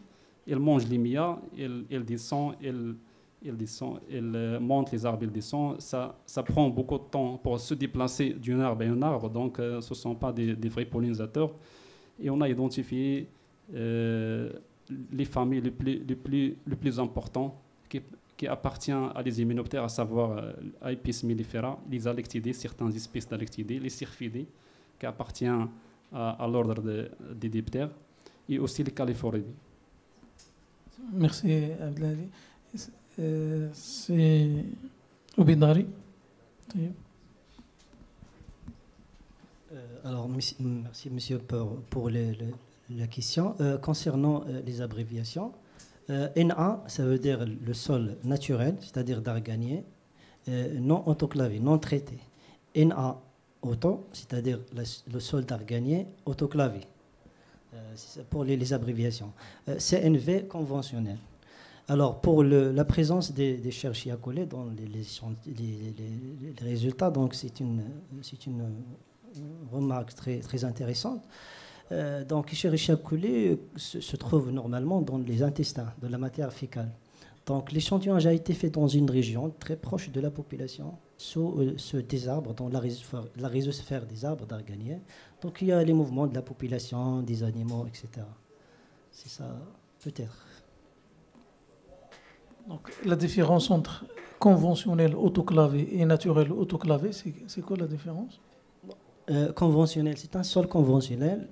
Elles mangent les mias, elles descendent, elles montent les arbres, elles descendent. Ça prend beaucoup de temps pour se déplacer d'un arbre à un arbre. Donc, ce ne sont pas des vrais pollinisateurs. Et on a identifié les familles les plus importantes qui appartiennent à les hyménoptères, à savoir Apis mellifera, les alectidés, certaines espèces d'alectidés, les syrphidés, qui appartiennent à l'ordre des diptères, et aussi les califoridés. Merci Abdelali. C'est Oubidari. Alors, merci monsieur pour la question. Concernant les abréviations, NA, ça veut dire le sol naturel, c'est-à-dire d'arganier, non autoclavé, non traité. NA auto, c'est-à-dire le sol d'arganier autoclavé, pour les abréviations. CNV conventionnel. Alors, pour la présence des chercheurs collés dans les résultats, donc c'est une remarque très, très intéressante. Donc, Escherichia coli se trouve normalement dans les intestins, dans la matière fécale. Donc, l'échantillonnage a été fait dans une région très proche de la population, sous des arbres, dans la rhizosphère des arbres d'arganier. Donc, il y a les mouvements de la population, des animaux, etc. C'est ça, peut-être. Donc, la différence entre conventionnel autoclavé et naturel autoclavé, c'est quoi la différence? Conventionnel, c'est un sol conventionnel.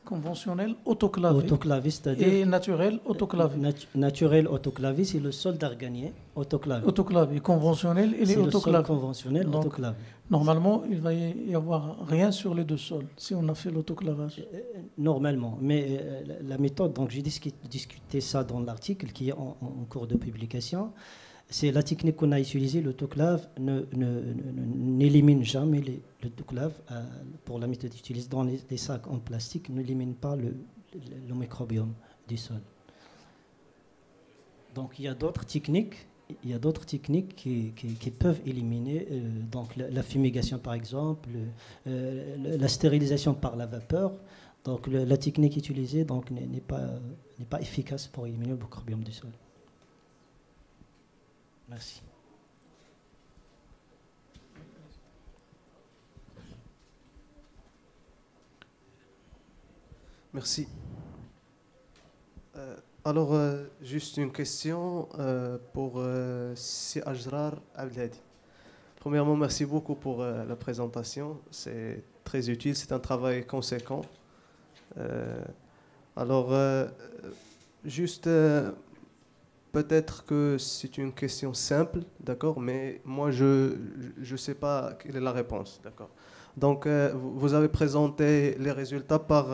Conventionnel autoclavé. Autoclavé, c'est-à-dire. Et naturel autoclavé. Naturel autoclavé, c'est le sol d'arganier autoclavé. Autoclavé. Conventionnel, il est autoclavé. Le sol conventionnel. Donc, autoclavé. Normalement, il va y avoir rien sur les deux sols si on a fait l'autoclavage. Normalement, mais la méthode, donc j'ai discuté ça dans l'article qui est en cours de publication. C'est la technique qu'on a utilisée, l'autoclave n'élimine jamais l'autoclave pour la méthode utilisée dans les sacs en plastique, n'élimine pas le microbiome du sol. Donc il y a d'autres techniques il y a d'autres techniques qui peuvent éliminer donc la fumigation par exemple, la stérilisation par la vapeur. Donc la technique utilisée donc, n'est pas efficace pour éliminer le microbiome du sol. Merci. Merci. Alors, juste une question pour Si Ajrar Abdelhadi. Premièrement, merci beaucoup pour la présentation. C'est très utile, c'est un travail conséquent. Alors, juste, peut-être que c'est une question simple, d'accord, mais moi, je ne sais pas quelle est la réponse, d'accord. Donc, vous avez présenté les résultats par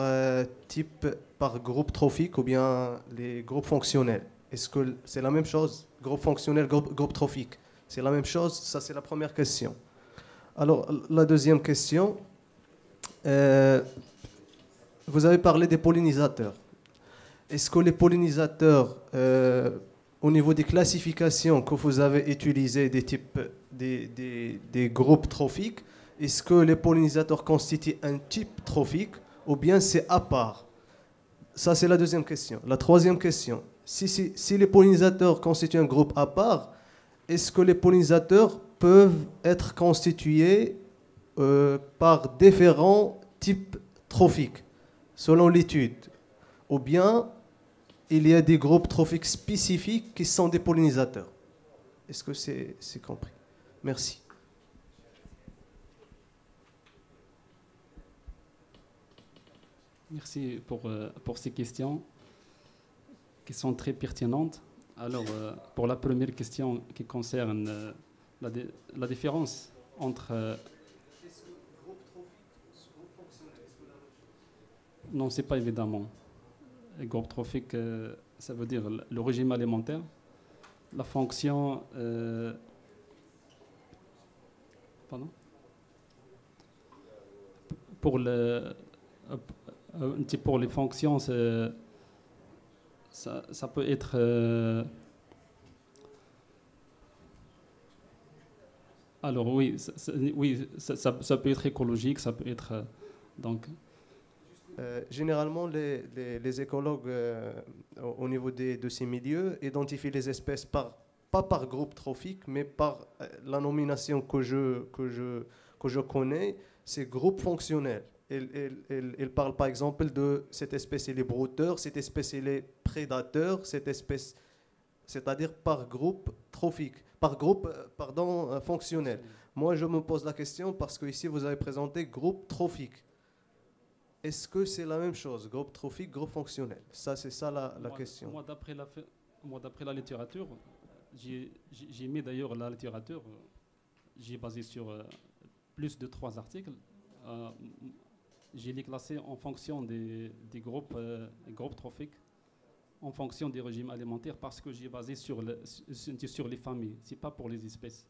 type, par groupe trophique ou bien les groupes fonctionnels. Est-ce que c'est la même chose, groupe fonctionnel, groupe trophique? C'est la même chose? Ça, c'est la première question. Alors, la deuxième question, vous avez parlé des pollinisateurs. Est-ce que les pollinisateurs, au niveau des classifications que vous avez utilisées des types, des groupes trophiques, est-ce que les pollinisateurs constituent un type trophique ou bien c'est à part? Ça, c'est la deuxième question. La troisième question, si les pollinisateurs constituent un groupe à part, est-ce que les pollinisateurs peuvent être constitués par différents types trophiques, selon l'étude? Ou bien il y a des groupes trophiques spécifiques qui sont des pollinisateurs? Est-ce que c'est compris? Merci. Merci pour ces questions qui sont très pertinentes. Alors, pour la première question qui concerne la différence entre... Non, ce n'est pas évidemment. Le groupe trophique, ça veut dire le régime alimentaire, la fonction... Pardon? Pour les fonctions, ça peut être... alors oui, ça peut être écologique, ça peut être... donc. Généralement, les écologues, au niveau de ces milieux, identifient les espèces pas par groupe trophique, mais par la nomination que je connais, c'est groupe fonctionnel. Il parle par exemple de cette espèce, elle est brouteur, cette espèce, elle est prédateur, cette espèce, c'est-à-dire par groupe trophique, par groupe, fonctionnel. Moi, je me pose la question parce que ici, vous avez présenté groupe trophique. Est-ce que c'est la même chose, groupe trophique, groupe fonctionnel? Ça, c'est ça la question. Moi, d'après la littérature, j'ai mis d'ailleurs la littérature, j'ai basé sur plus de 3 articles. Je les classé en fonction des groupes trophiques, en fonction des régimes alimentaires, parce que j'ai basé sur les familles, c'est pas pour les espèces.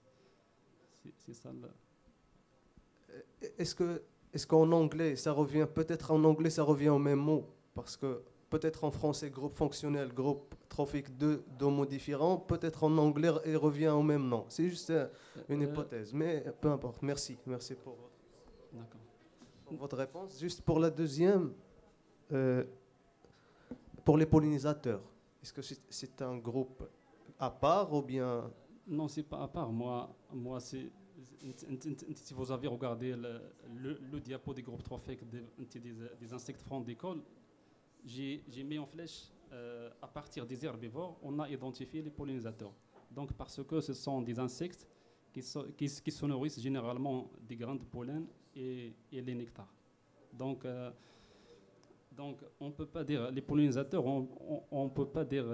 C'est ça. Est-ce qu'en anglais, ça revient, peut-être en anglais, ça revient au même mot? Parce que peut-être en français, groupe fonctionnel, groupe trophique, deux mots différents. Peut-être en anglais, il revient au même nom. C'est juste une hypothèse. Mais peu importe. Merci. Merci pour votre réponse. Juste pour la deuxième, pour les pollinisateurs, est-ce que c'est un groupe à part ou bien... Non, c'est pas à part. Moi c'est... Si vous avez regardé le diapo des groupes trophiques des insectes frondicole, j'ai mis en flèche, à partir des herbivores, on a identifié les pollinisateurs. Donc, parce que ce sont des insectes qui se nourrissent généralement des grains de pollen et les nectars. Donc on ne peut pas dire, les pollinisateurs, on peut pas dire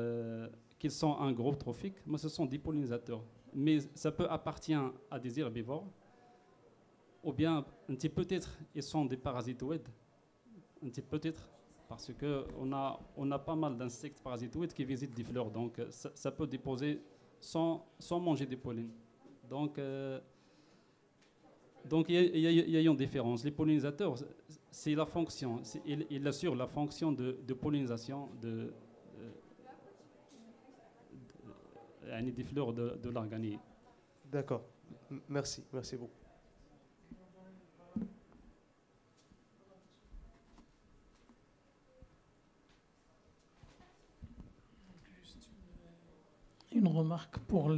qu'ils sont un groupe trophique, mais ce sont des pollinisateurs. Mais ça peut appartenir à des herbivores, ou bien peut-être ils sont des parasitoïdes, peut-être, parce qu'on a pas mal d'insectes parasitoïdes qui visitent des fleurs, donc ça peut déposer sans manger des pollens. Donc il y a une différence. Les pollinisateurs, c'est la fonction, il assure la fonction de pollinisation des fleurs de l'organier. D'accord. Merci beaucoup. Une remarque pour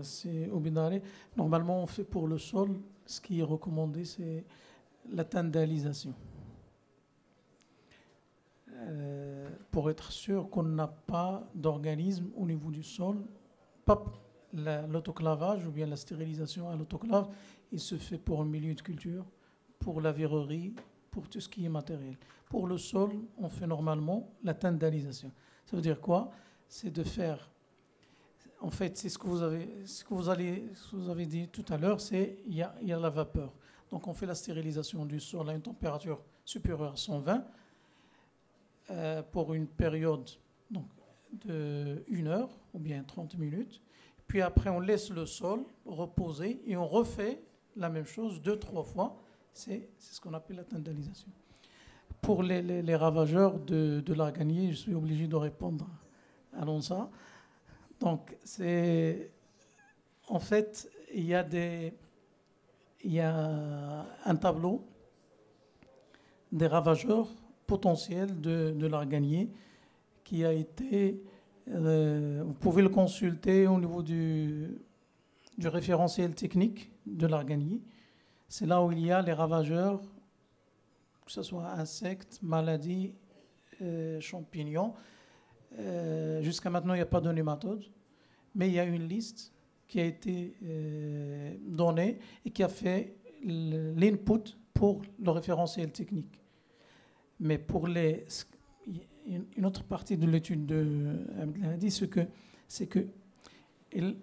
c'est au Binare. Normalement, on fait pour le sol, ce qui est recommandé, c'est la tandalisation. Pour être sûr qu'on n'a pas d'organisme au niveau du sol, pas l'autoclavage ou bien la stérilisation à l'autoclave, il se fait pour un milieu de culture, pour la verrerie, pour tout ce qui est matériel. Pour le sol, on fait normalement la tandalisation. Ça veut dire quoi? C'est de faire... En fait, c'est ce que vous avez dit tout à l'heure, c'est il y a la vapeur. Donc on fait la stérilisation du sol à une température supérieure à 120 pour une période donc, de 1 heure ou bien 30 minutes. Puis après, on laisse le sol reposer et on refait la même chose 2-3 fois. C'est ce qu'on appelle la tandalisation. Pour les ravageurs de l'arganier, je suis obligé de répondre à l'ONSA. Donc, en fait, il y a un tableau des ravageurs potentiels de l'arganier qui a été, vous pouvez le consulter au niveau du référentiel technique de l'arganier. C'est là où il y a les ravageurs, que ce soit insectes, maladies, champignons. Jusqu'à maintenant, il n'y a pas de nématodes, mais il y a une liste qui a été donnée et qui a fait l'input pour le référentiel technique. Mais pour une autre partie de l'étude de Abdelhadi, c'est que il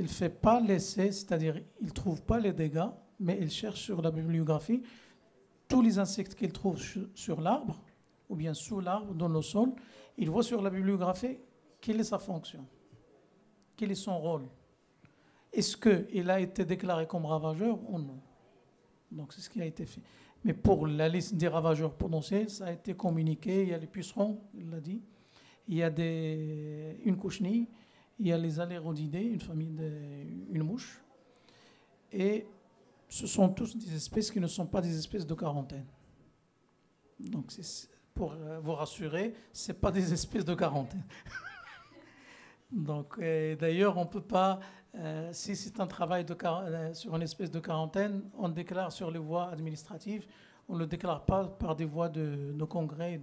fait pas l'essai, c'est-à-dire il trouve pas les dégâts, mais il cherche sur la bibliographie tous les insectes qu'il trouve sur l'arbre ou bien sous l'arbre, dans le sol. Il voit sur la bibliographie quelle est sa fonction, quel est son rôle. Est-ce qu'il a été déclaré comme ravageur ou non? Donc c'est ce qui a été fait. Mais pour la liste des ravageurs potentiels, ça a été communiqué. Il y a les pucerons, il l'a dit. Il y a une cochenille. Il y a les alérodidés, une famille une mouche. Et ce sont tous des espèces qui ne sont pas des espèces de quarantaine. Donc pour vous rassurer, ce n'est pas des espèces de quarantaine. Donc, d'ailleurs, on ne peut pas, si c'est un travail sur une espèce de quarantaine, on déclare sur les voies administratives, on ne le déclare pas par des voies de congrès,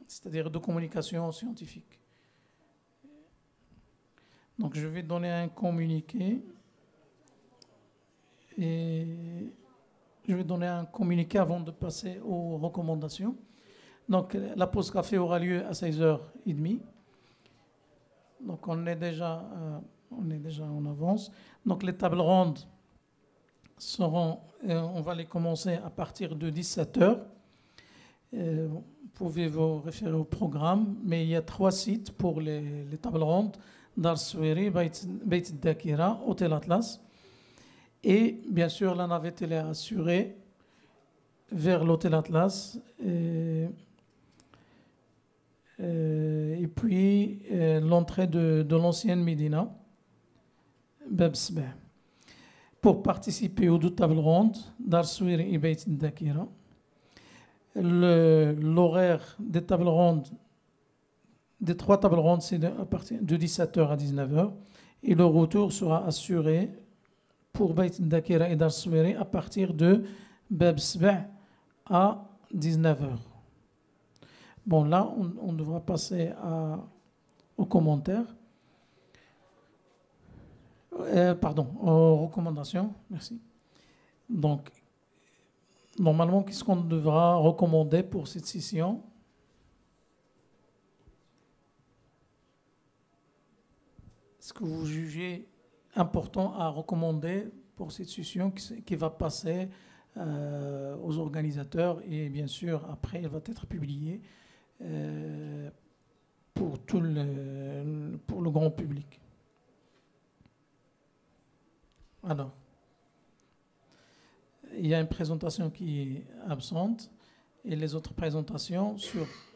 c'est-à-dire de communication scientifique. Donc, je vais donner un communiqué. Et je vais donner un communiqué avant de passer aux recommandations. Donc, la pause café aura lieu à 16h30. Donc, on est déjà en avance. Donc, les tables rondes seront, on va les commencer à partir de 17h. Vous pouvez vous référer au programme, mais il y a 3 sites pour les tables rondes. Dar Soueri, Beit Dakira, Hôtel Atlas. Et bien sûr, la navette est assurée vers l'Hôtel Atlas. Et puis l'entrée de l'ancienne Médina, Bab Sbeh. Pour participer aux 2 tables rondes, Dar Soueri et Beit Dakira, l'horaire des tables rondes, des 3 tables rondes, c'est à partir de 17h à 19h. Et le retour sera assuré pour Beit Dakira et Dar Soueri à partir de Bab Sbeh à 19h. Bon, là, on devra passer aux commentaires. Aux recommandations. Merci. Donc, normalement, qu'est-ce qu'on devra recommander pour cette session? Est-ce que vous jugez important à recommander pour cette session qui va passer aux organisateurs et bien sûr, après, elle va être publiée pour le grand public? Alors, il y a une présentation qui est absente et les autres présentations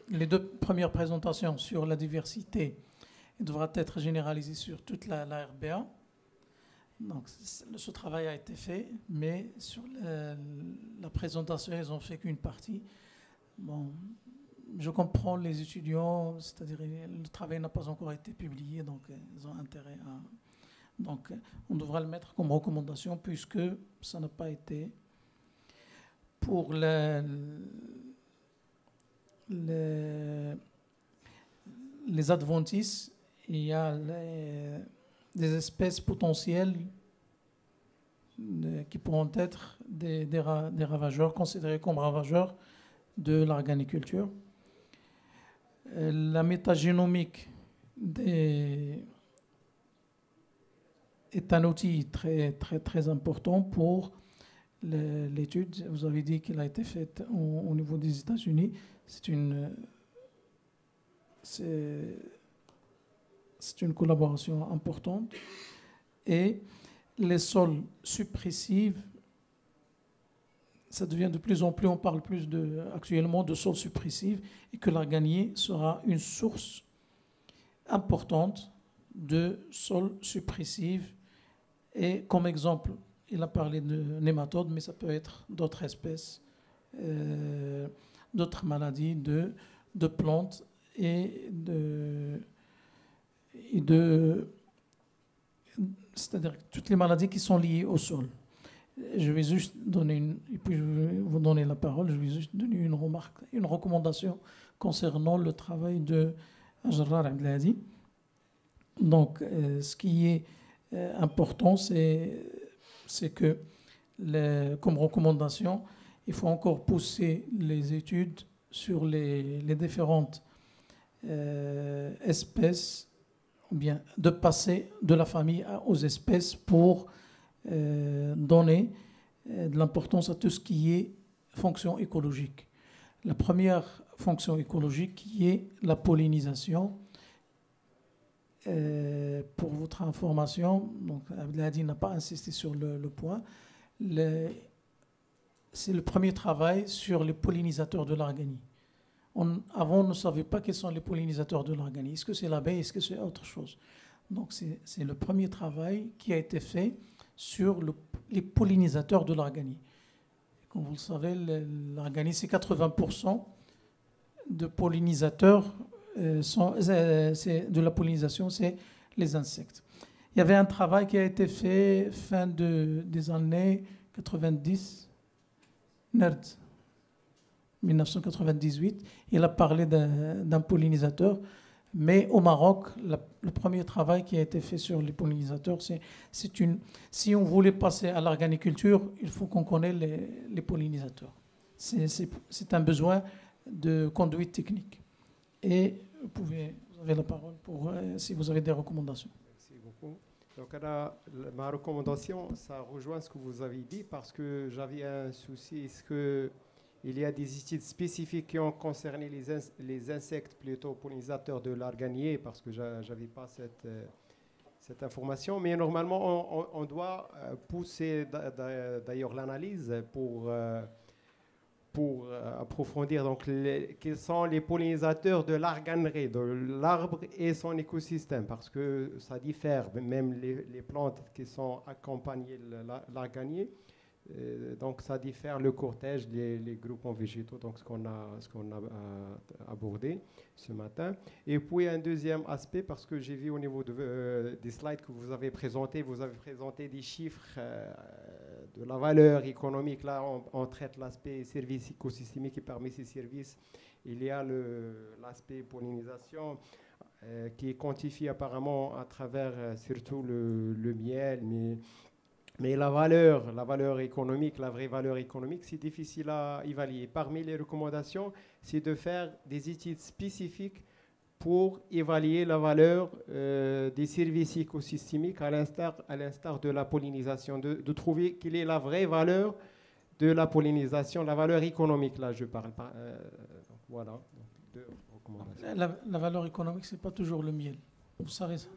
les 2 premières présentations sur la diversité il devra être généralisé sur toute la RBA. Donc, ce travail a été fait, mais sur la présentation, ils n'ont fait qu'une partie. Bon, je comprends les étudiants, c'est-à-dire le travail n'a pas encore été publié, donc ils ont intérêt à... Donc, on devra le mettre comme recommandation puisque ça n'a pas été. Pour les adventices, il y a des espèces potentielles qui pourront être des ravageurs, considérés comme ravageurs de l'organiculture. La métagénomique est un outil très, très, très important pour l'étude. Vous avez dit qu'il a été fait au niveau des États-Unis. C'est une collaboration importante. Et les sols suppressifs, ça devient de plus en plus, on parle plus actuellement de sols suppressifs, et que l'arganier sera une source importante de sols suppressifs. Et comme exemple, il a parlé de nématodes, mais ça peut être d'autres espèces, d'autres maladies de plantes c'est-à-dire toutes les maladies qui sont liées au sol. Je vais juste donner et puis je vais vous donner la parole. Je vais juste donner une remarque, une recommandation concernant le travail de Jarrar Abdelhadi. Donc, ce qui est important, c'est que, comme recommandation, il faut encore pousser les études sur les différentes espèces, ou bien de passer de la famille aux espèces pour donner de l'importance à tout ce qui est fonction écologique. La première fonction écologique qui est la pollinisation. Pour votre information, donc Abdelhadi n'a pas insisté sur le point, c'est le premier travail sur les pollinisateurs de l'arganie. Avant, on ne savait pas quels sont les pollinisateurs de l'arganie. Est-ce que c'est l'abeille, est-ce que c'est autre chose? Donc c'est le premier travail qui a été fait sur les pollinisateurs de l'arganie. Comme vous le savez, l'arganie, c'est 80% de pollinisateurs. De la pollinisation, c'est les insectes. Il y avait un travail qui a été fait fin des années 90, NERD, 1998. Il a parlé d'un pollinisateur, mais au Maroc, le premier travail qui a été fait sur les pollinisateurs, si on voulait passer à l'organiculture, il faut qu'on connaisse les pollinisateurs. C'est un besoin de conduite technique. Et vous avez la parole si vous avez des recommandations. Merci beaucoup. Donc, ma recommandation, ça rejoint ce que vous avez dit parce que j'avais un souci. Est-ce qu'il y a des études spécifiques qui ont concerné les insectes plutôt pollinisateurs de l'arganier parce que je n'avais pas cette information. Mais normalement, on doit pousser d'ailleurs l'analyse pour approfondir donc quels sont les pollinisateurs de l'arganerie, de l'arbre et son écosystème, parce que ça diffère, même les plantes qui sont accompagnées de l'arganier, donc ça diffère le cortège, les groupements végétaux, donc ce qu'on a abordé ce matin. Et puis un deuxième aspect, parce que j'ai vu au niveau des slides que vous avez présenté des chiffres de la valeur économique. Là, on traite l'aspect service écosystémique et parmi ces services, il y a l'aspect pollinisation qui est quantifié apparemment à travers surtout le miel, mais la valeur économique, la vraie valeur économique, c'est difficile à évaluer. Parmi les recommandations, c'est de faire des études spécifiques pour évaluer la valeur des services écosystémiques à l'instar de la pollinisation, de trouver quelle est la vraie valeur de la pollinisation, la valeur économique, là je parle. Donc, voilà, donc, deux recommandations. La valeur économique, ce n'est pas toujours le miel. Vous savez ça.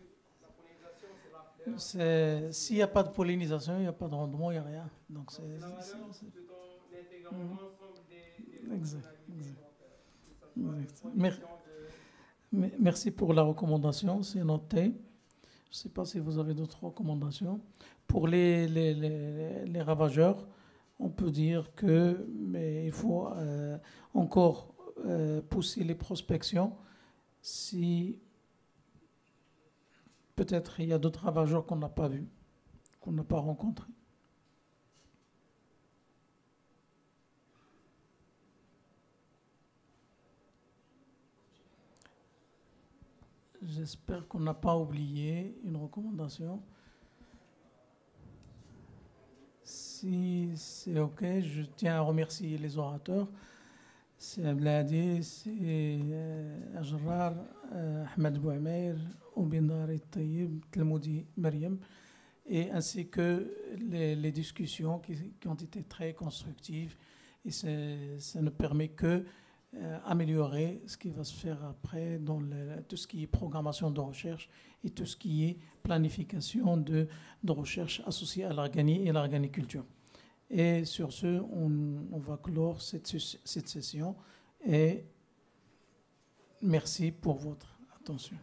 S'il n'y a pas de pollinisation, il n'y a pas de rendement, il n'y a rien. Donc c'est exact. Merci pour la recommandation, c'est noté. Je ne sais pas si vous avez d'autres recommandations. Pour les ravageurs, on peut dire que mais il faut encore pousser les prospections. Si peut-être il y a d'autres ravageurs qu'on n'a pas vus, qu'on n'a pas rencontrés. J'espère qu'on n'a pas oublié une recommandation. Si c'est OK, je tiens à remercier les orateurs. C'est Abladi, c'est Ajrar, Ahmed Bouameir, Oubindari Taïb, Tlemoudi Mariam, et ainsi que les discussions qui ont été très constructives. Et ça ne permet que améliorer ce qui va se faire après dans tout ce qui est programmation de recherche et tout ce qui est planification de recherche associée à l'organie et l'organiculture. Et sur ce, on va clore cette session et merci pour votre attention.